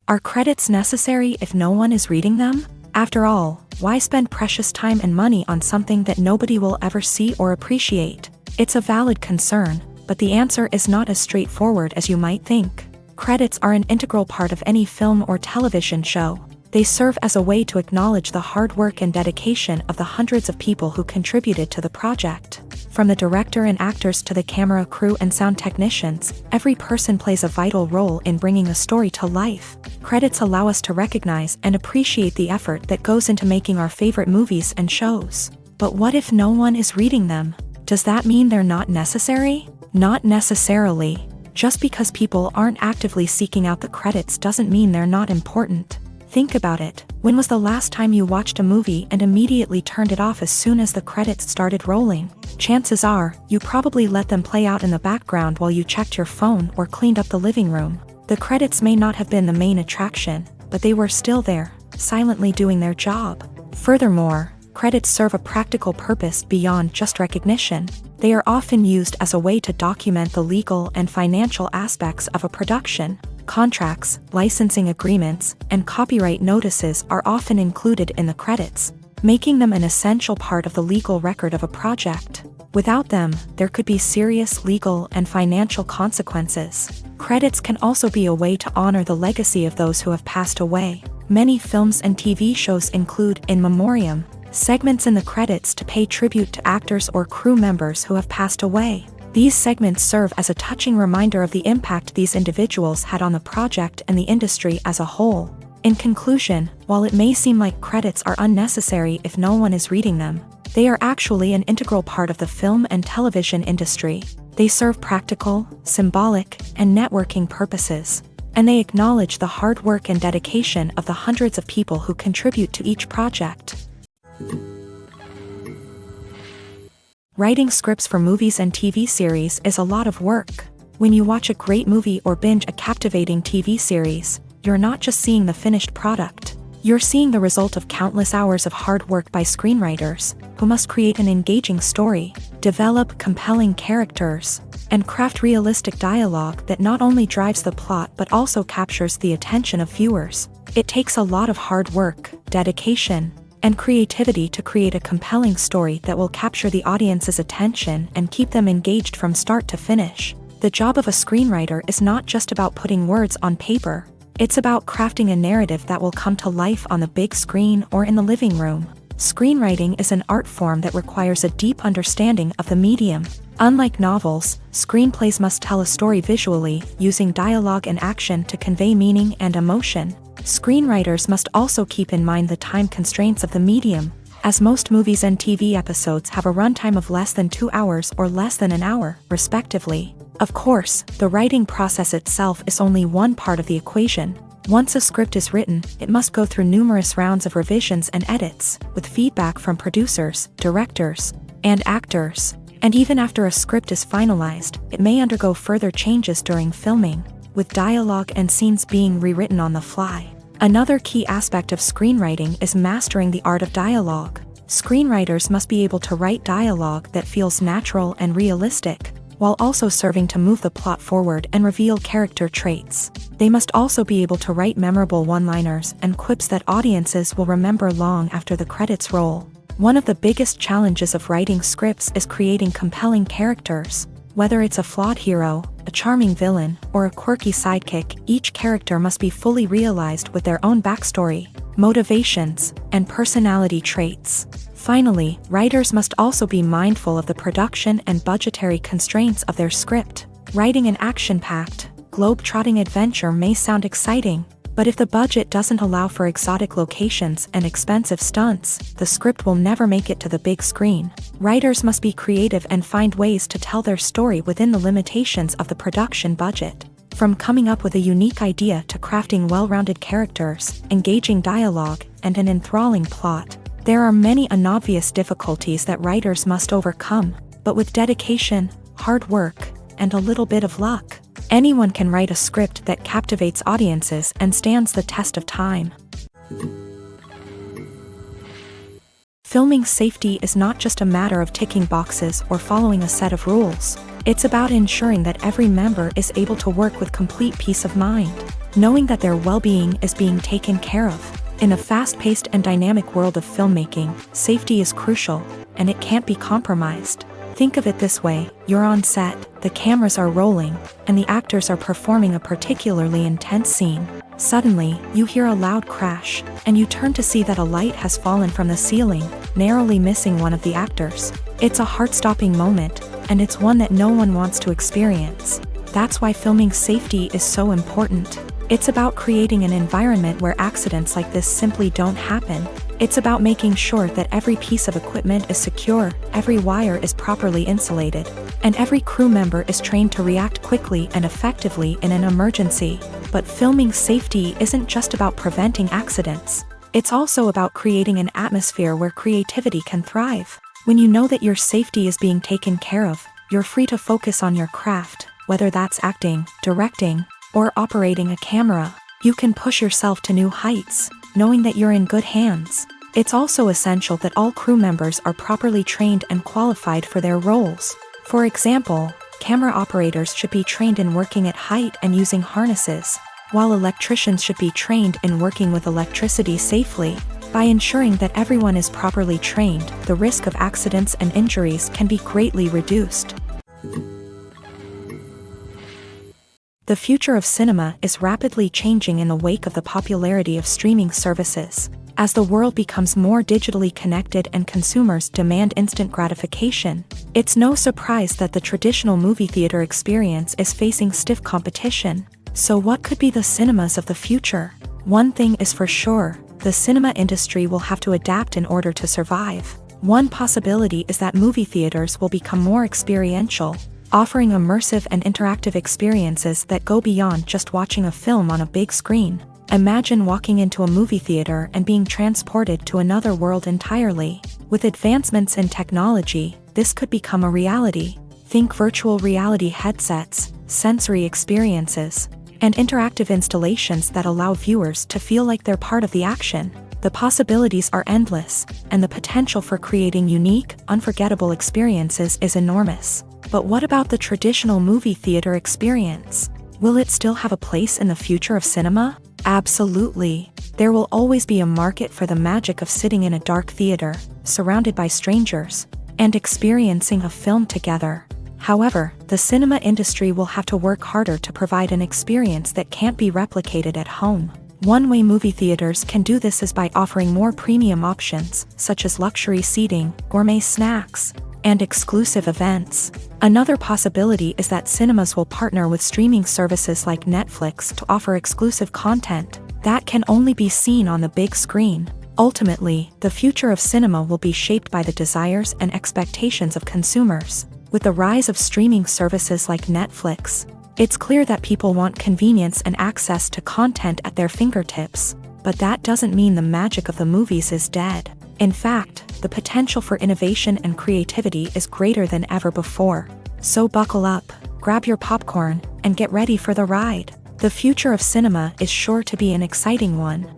Are credits necessary if no one is reading them? After all, why spend precious time and money on something that nobody will ever see or appreciate? It's a valid concern, but the answer is not as straightforward as you might think. Credits are an integral part of any film or television show. They serve as a way to acknowledge the hard work and dedication of the hundreds of people who contributed to the project. From the director and actors to the camera crew and sound technicians, every person plays a vital role in bringing a story to life. Credits allow us to recognize and appreciate the effort that goes into making our favorite movies and shows. But what if no one is reading them? Does that mean they're not necessary? Not necessarily. Just because people aren't actively seeking out the credits doesn't mean they're not important. Think about it. When was the last time you watched a movie and immediately turned it off as soon as the credits started rolling? Chances are, you probably let them play out in the background while you checked your phone or cleaned up the living room. The credits may not have been the main attraction, but they were still there, silently doing their job. Furthermore, credits serve a practical purpose beyond just recognition. They are often used as a way to document the legal and financial aspects of a production. Contracts, licensing agreements, and copyright notices are often included in the credits, making them an essential part of the legal record of a project. Without them, there could be serious legal and financial consequences. Credits can also be a way to honor the legacy of those who have passed away. Many films and TV shows include in memoriam segments in the credits to pay tribute to actors or crew members who have passed away. These segments serve as a touching reminder of the impact these individuals had on the project and the industry as a whole. In conclusion, while it may seem like credits are unnecessary if no one is reading them, they are actually an integral part of the film and television industry. They serve practical, symbolic, and networking purposes, and they acknowledge the hard work and dedication of the hundreds of people who contribute to each project. Writing scripts for movies and TV series is a lot of work. When you watch a great movie or binge a captivating TV series, you're not just seeing the finished product. You're seeing the result of countless hours of hard work by screenwriters, who must create an engaging story, develop compelling characters, and craft realistic dialogue that not only drives the plot but also captures the attention of viewers. It takes a lot of hard work, dedication, and creativity to create a compelling story that will capture the audience's attention and keep them engaged from start to finish. The job of a screenwriter is not just about putting words on paper. It's about crafting a narrative that will come to life on the big screen or in the living room. Screenwriting is an art form that requires a deep understanding of the medium. Unlike novels, screenplays must tell a story visually, using dialogue and action to convey meaning and emotion. Screenwriters must also keep in mind the time constraints of the medium, as most movies and TV episodes have a runtime of less than 2 hours or less than an hour, respectively. Of course, the writing process itself is only one part of the equation. Once a script is written, it must go through numerous rounds of revisions and edits, with feedback from producers, directors, and actors. And even after a script is finalized, it may undergo further changes during filming. with dialogue and scenes being rewritten on the fly. Another key aspect of screenwriting is mastering the art of dialogue. Screenwriters must be able to write dialogue that feels natural and realistic, while also serving to move the plot forward and reveal character traits. They must also be able to write memorable one-liners and quips that audiences will remember long after the credits roll. One of the biggest challenges of writing scripts is creating compelling characters. Whether it's a flawed hero, a charming villain, or a quirky sidekick, each character must be fully realized with their own backstory, motivations, and personality traits. Finally, writers must also be mindful of the production and budgetary constraints of their script. Writing an action-packed, globe-trotting adventure may sound exciting, but if the budget doesn't allow for exotic locations and expensive stunts, the script will never make it to the big screen. Writers must be creative and find ways to tell their story within the limitations of the production budget. From coming up with a unique idea to crafting well-rounded characters, engaging dialogue, and an enthralling plot, there are many unobvious difficulties that writers must overcome, but with dedication, hard work, and a little bit of luck, anyone can write a script that captivates audiences and stands the test of time. Filming safety is not just a matter of ticking boxes or following a set of rules. It's about ensuring that every member is able to work with complete peace of mind, knowing that their well-being is being taken care of. In a fast-paced and dynamic world of filmmaking, safety is crucial, and it can't be compromised. Think of it this way: you're on set, the cameras are rolling, and the actors are performing a particularly intense scene. Suddenly, you hear a loud crash, and you turn to see that a light has fallen from the ceiling, narrowly missing one of the actors. It's a heart-stopping moment, and it's one that no one wants to experience. That's why filming safety is so important. It's about creating an environment where accidents like this simply don't happen. It's about making sure that every piece of equipment is secure, every wire is properly insulated, and every crew member is trained to react quickly and effectively in an emergency. But filming safety isn't just about preventing accidents. It's also about creating an atmosphere where creativity can thrive. When you know that your safety is being taken care of, you're free to focus on your craft, whether that's acting, directing, or operating a camera. You can push yourself to new heights, knowing that you're in good hands. It's also essential that all crew members are properly trained and qualified for their roles. For example, camera operators should be trained in working at height and using harnesses, while electricians should be trained in working with electricity safely. By ensuring that everyone is properly trained, the risk of accidents and injuries can be greatly reduced. The future of cinema is rapidly changing in the wake of the popularity of streaming services. As the world becomes more digitally connected and consumers demand instant gratification, it's no surprise that the traditional movie theater experience is facing stiff competition. So what could be the cinemas of the future? One thing is for sure: the cinema industry will have to adapt in order to survive. One possibility is that movie theaters will become more experiential, offering immersive and interactive experiences that go beyond just watching a film on a big screen. Imagine walking into a movie theater and being transported to another world entirely. With advancements in technology, this could become a reality. Think virtual reality headsets, sensory experiences, and interactive installations that allow viewers to feel like they're part of the action. The possibilities are endless, and the potential for creating unique, unforgettable experiences is enormous. But what about the traditional movie theater experience? Will it still have a place in the future of cinema? Absolutely. There will always be a market for the magic of sitting in a dark theater, surrounded by strangers, and experiencing a film together. However, the cinema industry will have to work harder to provide an experience that can't be replicated at home. One way movie theaters can do this is by offering more premium options, such as luxury seating, gourmet snacks, and exclusive events. Another possibility is that cinemas will partner with streaming services like Netflix to offer exclusive content that can only be seen on the big screen. Ultimately, the future of cinema will be shaped by the desires and expectations of consumers. With the rise of streaming services like Netflix, it's clear that people want convenience and access to content at their fingertips. But that doesn't mean the magic of the movies is dead. In fact, the potential for innovation and creativity is greater than ever before. So buckle up, grab your popcorn, and get ready for the ride. The future of cinema is sure to be an exciting one.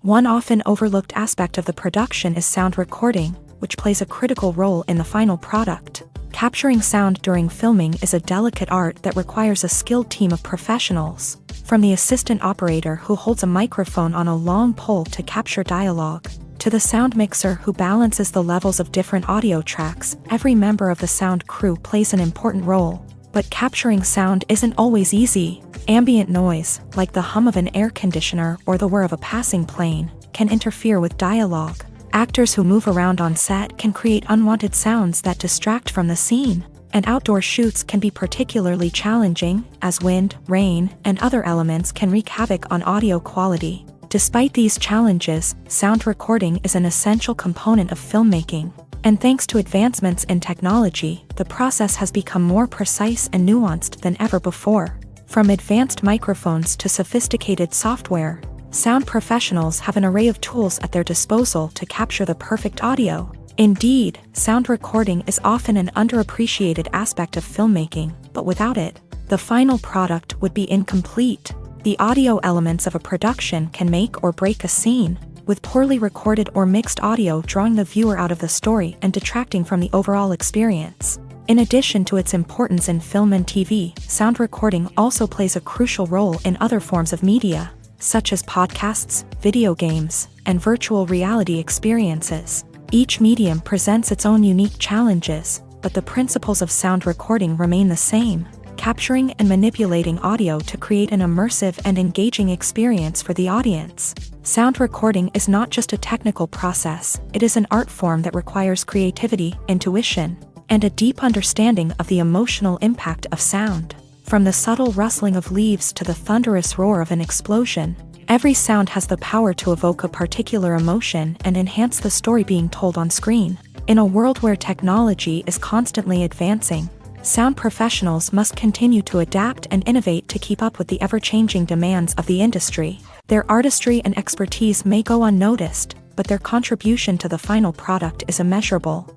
One often overlooked aspect of the production is sound recording, which plays a critical role in the final product. Capturing sound during filming is a delicate art that requires a skilled team of professionals. From the assistant operator who holds a microphone on a long pole to capture dialogue, to the sound mixer who balances the levels of different audio tracks, every member of the sound crew plays an important role. But capturing sound isn't always easy. Ambient noise, like the hum of an air conditioner or the whir of a passing plane, can interfere with dialogue. Actors who move around on set can create unwanted sounds that distract from the scene. And outdoor shoots can be particularly challenging, as wind, rain, and other elements can wreak havoc on audio quality. Despite these challenges, sound recording is an essential component of filmmaking. And thanks to advancements in technology, the process has become more precise and nuanced than ever before. From advanced microphones to sophisticated software, sound professionals have an array of tools at their disposal to capture the perfect audio. Indeed, sound recording is often an underappreciated aspect of filmmaking, but without it, the final product would be incomplete. The audio elements of a production can make or break a scene, with poorly recorded or mixed audio drawing the viewer out of the story and detracting from the overall experience. In addition to its importance in film and TV, sound recording also plays a crucial role in other forms of media, such as podcasts, video games, and virtual reality experiences. Each medium presents its own unique challenges, but the principles of sound recording remain the same, capturing and manipulating audio to create an immersive and engaging experience for the audience. Sound recording is not just a technical process, it is an art form that requires creativity, intuition, and a deep understanding of the emotional impact of sound. From the subtle rustling of leaves to the thunderous roar of an explosion, every sound has the power to evoke a particular emotion and enhance the story being told on screen. In a world where technology is constantly advancing, sound professionals must continue to adapt and innovate to keep up with the ever-changing demands of the industry. Their artistry and expertise may go unnoticed, but their contribution to the final product is immeasurable.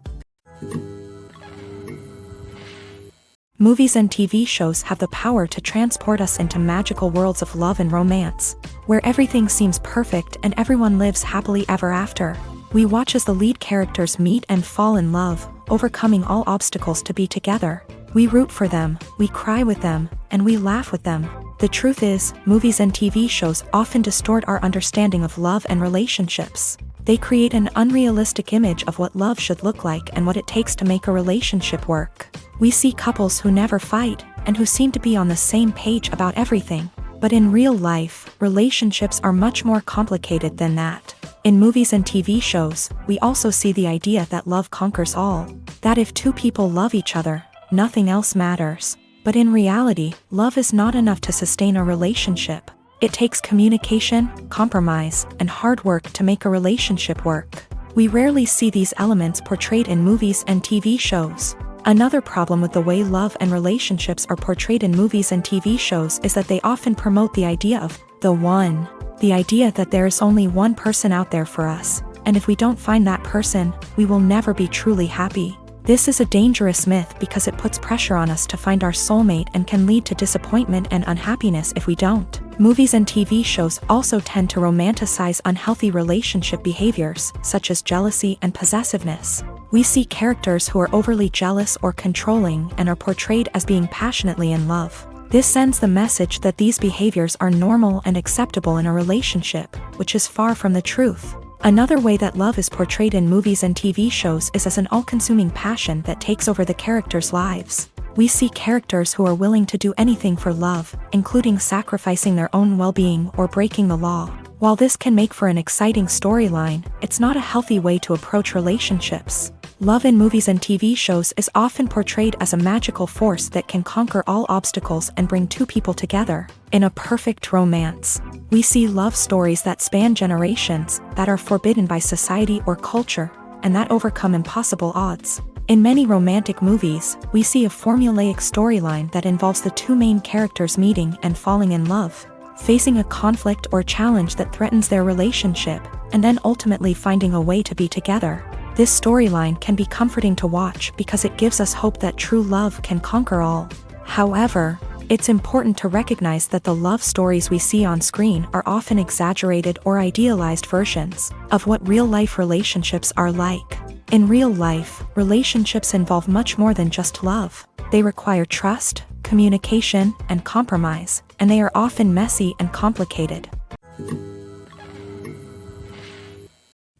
Movies and TV shows have the power to transport us into magical worlds of love and romance, where everything seems perfect and everyone lives happily ever after. We watch as the lead characters meet and fall in love, overcoming all obstacles to be together. We root for them, we cry with them, and we laugh with them. The truth is, movies and TV shows often distort our understanding of love and relationships. They create an unrealistic image of what love should look like and what it takes to make a relationship work. We see couples who never fight, and who seem to be on the same page about everything. But in real life, relationships are much more complicated than that. In movies and TV shows, we also see the idea that love conquers all. That if two people love each other, nothing else matters. But in reality, love is not enough to sustain a relationship. It takes communication, compromise, and hard work to make a relationship work. We rarely see these elements portrayed in movies and TV shows. Another problem with the way love and relationships are portrayed in movies and TV shows is that they often promote the idea of the one. The idea that there is only one person out there for us, and if we don't find that person, we will never be truly happy. This is a dangerous myth because it puts pressure on us to find our soulmate and can lead to disappointment and unhappiness if we don't. Movies and TV shows also tend to romanticize unhealthy relationship behaviors, such as jealousy and possessiveness. We see characters who are overly jealous or controlling and are portrayed as being passionately in love. This sends the message that these behaviors are normal and acceptable in a relationship, which is far from the truth. Another way that love is portrayed in movies and TV shows is as an all-consuming passion that takes over the characters' lives. We see characters who are willing to do anything for love, including sacrificing their own well-being or breaking the law. While this can make for an exciting storyline, it's not a healthy way to approach relationships. Love in movies and TV shows is often portrayed as a magical force that can conquer all obstacles and bring two people together. In a perfect romance, we see love stories that span generations, that are forbidden by society or culture, and that overcome impossible odds. In many romantic movies, we see a formulaic storyline that involves the two main characters meeting and falling in love, facing a conflict or challenge that threatens their relationship, and then ultimately finding a way to be together. This storyline can be comforting to watch because it gives us hope that true love can conquer all. However, it's important to recognize that the love stories we see on screen are often exaggerated or idealized versions of what real-life relationships are like. In real life, relationships involve much more than just love. They require trust, communication, and compromise, and they are often messy and complicated.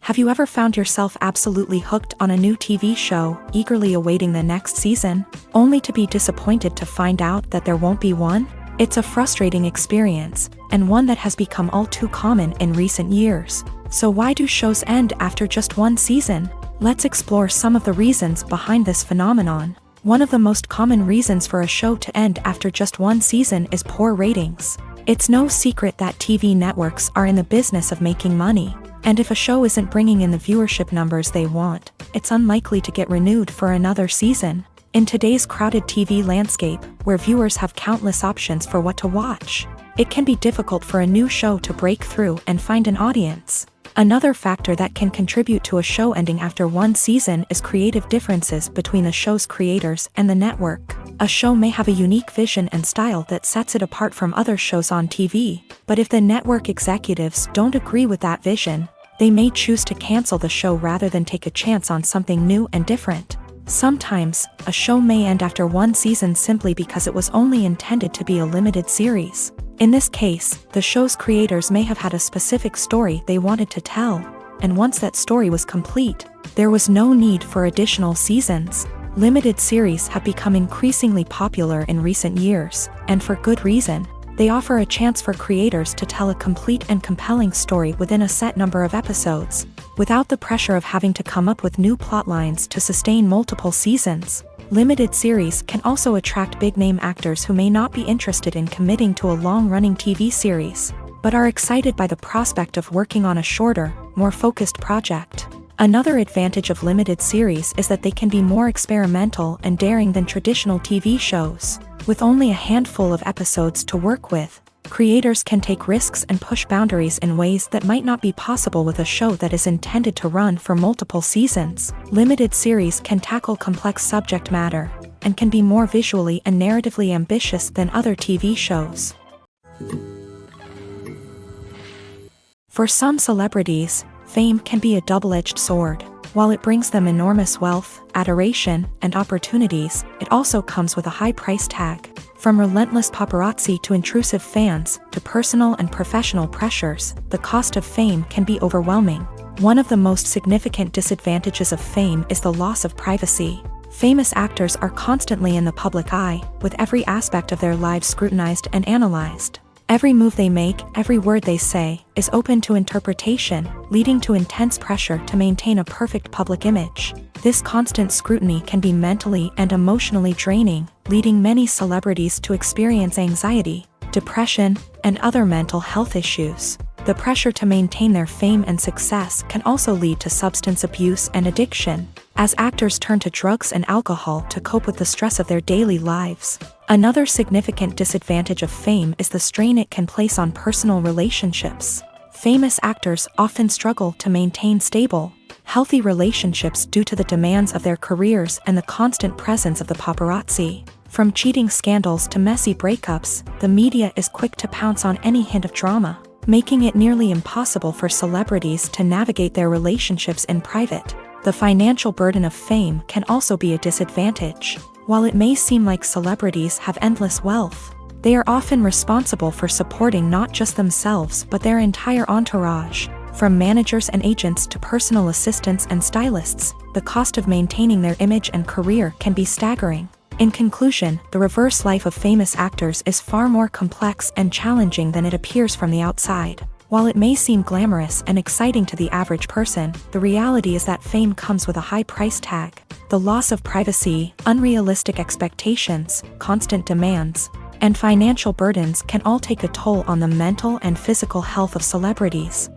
Have you ever found yourself absolutely hooked on a new TV show, eagerly awaiting the next season, only to be disappointed to find out that there won't be one? It's a frustrating experience, and one that has become all too common in recent years. So why do shows end after just one season? Let's explore some of the reasons behind this phenomenon. One of the most common reasons for a show to end after just one season is poor ratings. It's no secret that TV networks are in the business of making money. And if a show isn't bringing in the viewership numbers they want, it's unlikely to get renewed for another season. In today's crowded TV landscape, where viewers have countless options for what to watch, it can be difficult for a new show to break through and find an audience. Another factor that can contribute to a show ending after one season is creative differences between the show's creators and the network. A show may have a unique vision and style that sets it apart from other shows on TV, but if the network executives don't agree with that vision, they may choose to cancel the show rather than take a chance on something new and different. Sometimes, a show may end after one season simply because it was only intended to be a limited series. In this case, the show's creators may have had a specific story they wanted to tell, and once that story was complete, there was no need for additional seasons. Limited series have become increasingly popular in recent years, and for good reason. They offer a chance for creators to tell a complete and compelling story within a set number of episodes, without the pressure of having to come up with new plotlines to sustain multiple seasons. Limited series can also attract big-name actors who may not be interested in committing to a long-running TV series, but are excited by the prospect of working on a shorter, more focused project. Another advantage of limited series is that they can be more experimental and daring than traditional TV shows. With only a handful of episodes to work with, creators can take risks and push boundaries in ways that might not be possible with a show that is intended to run for multiple seasons. Limited series can tackle complex subject matter, and can be more visually and narratively ambitious than other TV shows. For some celebrities, fame can be a double-edged sword. While it brings them enormous wealth, adoration, and opportunities, it also comes with a high price tag. From relentless paparazzi to intrusive fans, to personal and professional pressures, the cost of fame can be overwhelming. One of the most significant disadvantages of fame is the loss of privacy. Famous actors are constantly in the public eye, with every aspect of their lives scrutinized and analyzed. Every move they make, every word they say, is open to interpretation, leading to intense pressure to maintain a perfect public image. This constant scrutiny can be mentally and emotionally draining, leading many celebrities to experience anxiety, depression, and other mental health issues. The pressure to maintain their fame and success can also lead to substance abuse and addiction, as actors turn to drugs and alcohol to cope with the stress of their daily lives. Another significant disadvantage of fame is the strain it can place on personal relationships. Famous actors often struggle to maintain stable, healthy relationships due to the demands of their careers and the constant presence of the paparazzi. From cheating scandals to messy breakups, the media is quick to pounce on any hint of drama, making it nearly impossible for celebrities to navigate their relationships in private. The financial burden of fame can also be a disadvantage. While it may seem like celebrities have endless wealth, they are often responsible for supporting not just themselves but their entire entourage. From managers and agents to personal assistants and stylists, the cost of maintaining their image and career can be staggering. In conclusion, the reverse life of famous actors is far more complex and challenging than it appears from the outside. While it may seem glamorous and exciting to the average person, the reality is that fame comes with a high price tag. The loss of privacy, unrealistic expectations, constant demands, and financial burdens can all take a toll on the mental and physical health of celebrities.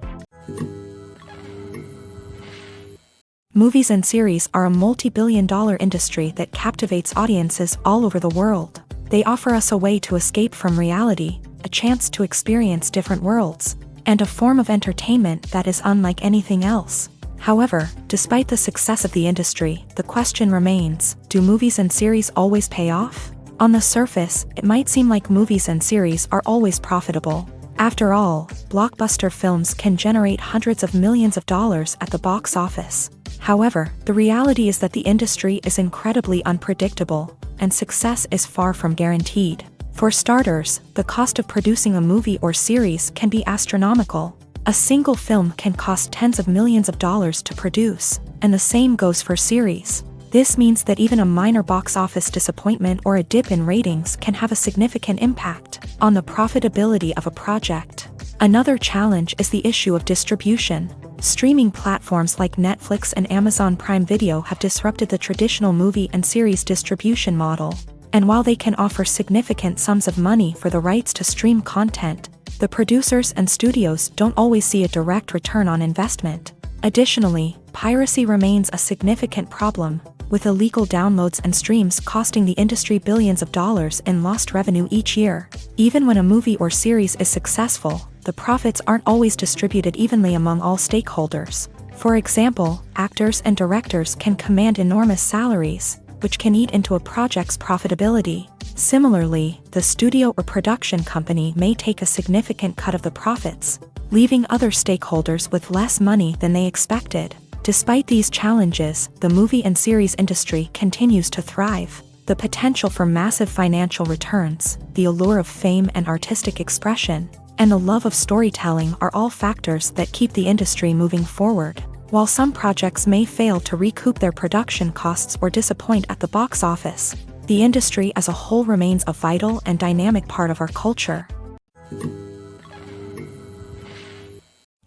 Movies and series are a multi-billion-dollar industry that captivates audiences all over the world. They offer us a way to escape from reality, a chance to experience different worlds, and a form of entertainment that is unlike anything else. However, despite the success of the industry, the question remains, do movies and series always pay off? On the surface, it might seem like movies and series are always profitable. After all, blockbuster films can generate hundreds of millions of dollars at the box office. However, the reality is that the industry is incredibly unpredictable, and success is far from guaranteed. For starters, the cost of producing a movie or series can be astronomical. A single film can cost tens of millions of dollars to produce, and the same goes for series. This means that even a minor box office disappointment or a dip in ratings can have a significant impact on the profitability of a project. Another challenge is the issue of distribution. Streaming platforms like Netflix and Amazon Prime Video have disrupted the traditional movie and series distribution model. And while they can offer significant sums of money for the rights to stream content, the producers and studios don't always see a direct return on investment. Additionally, piracy remains a significant problem, with illegal downloads and streams costing the industry billions of dollars in lost revenue each year. Even when a movie or series is successful, the profits aren't always distributed evenly among all stakeholders. For example, actors and directors can command enormous salaries, which can eat into a project's profitability. Similarly, the studio or production company may take a significant cut of the profits, leaving other stakeholders with less money than they expected. Despite these challenges, the movie and series industry continues to thrive. The potential for massive financial returns, the allure of fame and artistic expression, and the love of storytelling are all factors that keep the industry moving forward. While some projects may fail to recoup their production costs or disappoint at the box office, the industry as a whole remains a vital and dynamic part of our culture.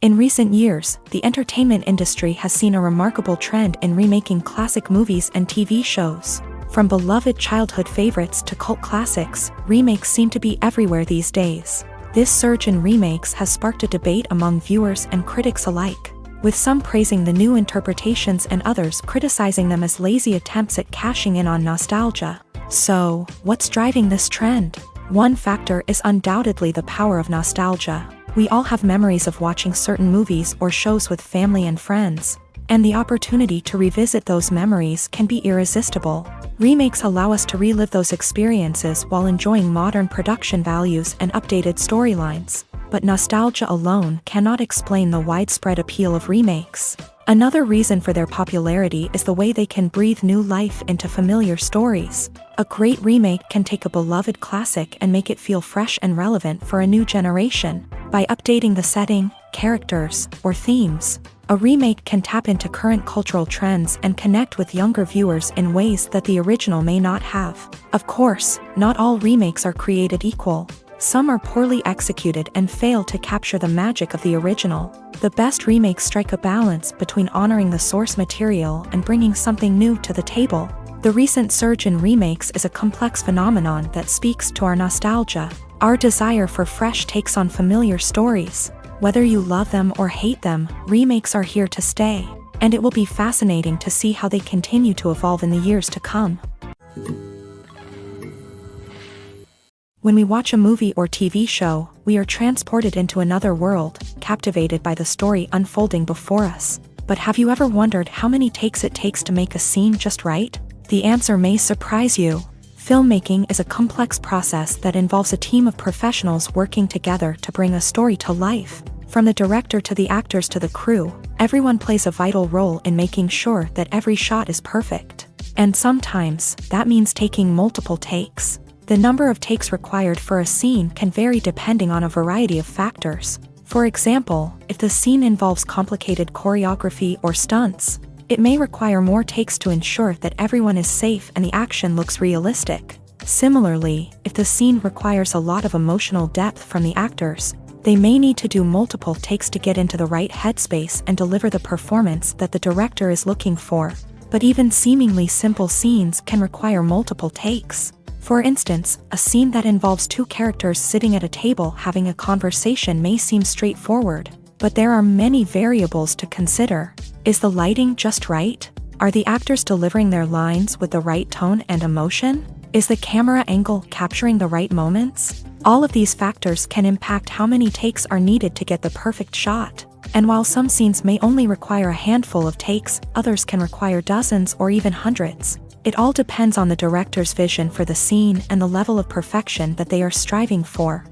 In recent years, the entertainment industry has seen a remarkable trend in remaking classic movies and TV shows. From beloved childhood favorites to cult classics, remakes seem to be everywhere these days. This surge in remakes has sparked a debate among viewers and critics alike, with some praising the new interpretations and others criticizing them as lazy attempts at cashing in on nostalgia. So, what's driving this trend? One factor is undoubtedly the power of nostalgia. We all have memories of watching certain movies or shows with family and friends, and the opportunity to revisit those memories can be irresistible. Remakes allow us to relive those experiences while enjoying modern production values and updated storylines. But nostalgia alone cannot explain the widespread appeal of remakes. Another reason for their popularity is the way they can breathe new life into familiar stories. A great remake can take a beloved classic and make it feel fresh and relevant for a new generation. By updating the setting, characters, or themes, a remake can tap into current cultural trends and connect with younger viewers in ways that the original may not have. Of course, not all remakes are created equal. Some are poorly executed and fail to capture the magic of the original. The best remakes strike a balance between honoring the source material and bringing something new to the table. The recent surge in remakes is a complex phenomenon that speaks to our nostalgia, our desire for fresh takes on familiar stories. Whether you love them or hate them, remakes are here to stay, and it will be fascinating to see how they continue to evolve in the years to come. When we watch a movie or TV show, we are transported into another world, captivated by the story unfolding before us. But have you ever wondered how many takes it takes to make a scene just right? The answer may surprise you. Filmmaking is a complex process that involves a team of professionals working together to bring a story to life. From the director to the actors to the crew, everyone plays a vital role in making sure that every shot is perfect. And sometimes, that means taking multiple takes. The number of takes required for a scene can vary depending on a variety of factors. For example, if the scene involves complicated choreography or stunts, it may require more takes to ensure that everyone is safe and the action looks realistic. Similarly, if the scene requires a lot of emotional depth from the actors, they may need to do multiple takes to get into the right headspace and deliver the performance that the director is looking for. But even seemingly simple scenes can require multiple takes. For instance, a scene that involves two characters sitting at a table having a conversation may seem straightforward, but there are many variables to consider. Is the lighting just right? Are the actors delivering their lines with the right tone and emotion? Is the camera angle capturing the right moments? All of these factors can impact how many takes are needed to get the perfect shot. And while some scenes may only require a handful of takes, others can require dozens or even hundreds. It all depends on the director's vision for the scene and the level of perfection that they are striving for.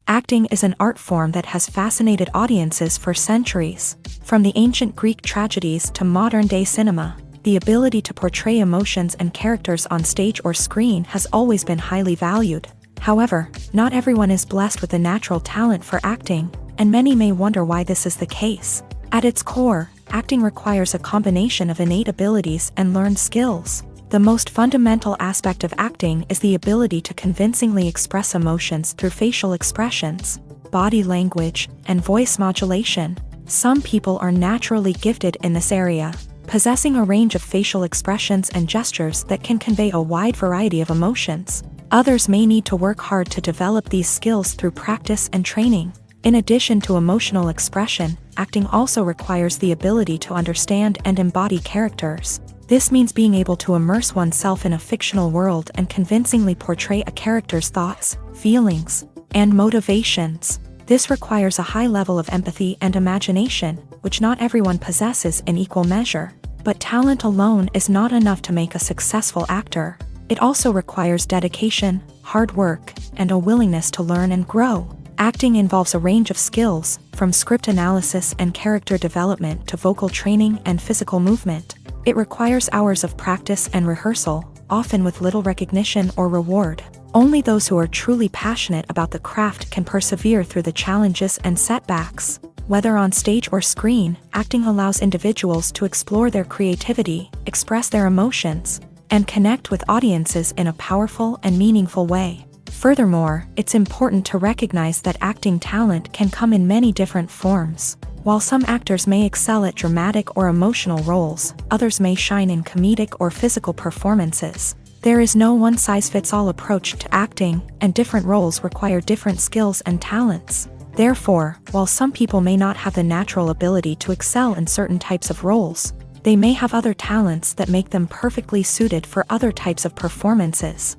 Acting is an art form that has fascinated audiences for centuries. From the ancient Greek tragedies to modern-day cinema, the ability to portray emotions and characters on stage or screen has always been highly valued. However, not everyone is blessed with a natural talent for acting, and many may wonder why this is the case. At its core, acting requires a combination of innate abilities and learned skills. The most fundamental aspect of acting is the ability to convincingly express emotions through facial expressions, body language, and voice modulation. Some people are naturally gifted in this area, possessing a range of facial expressions and gestures that can convey a wide variety of emotions. Others may need to work hard to develop these skills through practice and training. In addition to emotional expression, acting also requires the ability to understand and embody characters. This means being able to immerse oneself in a fictional world and convincingly portray a character's thoughts, feelings, and motivations. This requires a high level of empathy and imagination, which not everyone possesses in equal measure. But talent alone is not enough to make a successful actor. It also requires dedication, hard work, and a willingness to learn and grow. Acting involves a range of skills, from script analysis and character development to vocal training and physical movement. It requires hours of practice and rehearsal, often with little recognition or reward. Only those who are truly passionate about the craft can persevere through the challenges and setbacks. Whether on stage or screen, acting allows individuals to explore their creativity, express their emotions, and connect with audiences in a powerful and meaningful way. Furthermore, it's important to recognize that acting talent can come in many different forms. While some actors may excel at dramatic or emotional roles, others may shine in comedic or physical performances. There is no one-size-fits-all approach to acting, and different roles require different skills and talents. Therefore, while some people may not have the natural ability to excel in certain types of roles, they may have other talents that make them perfectly suited for other types of performances.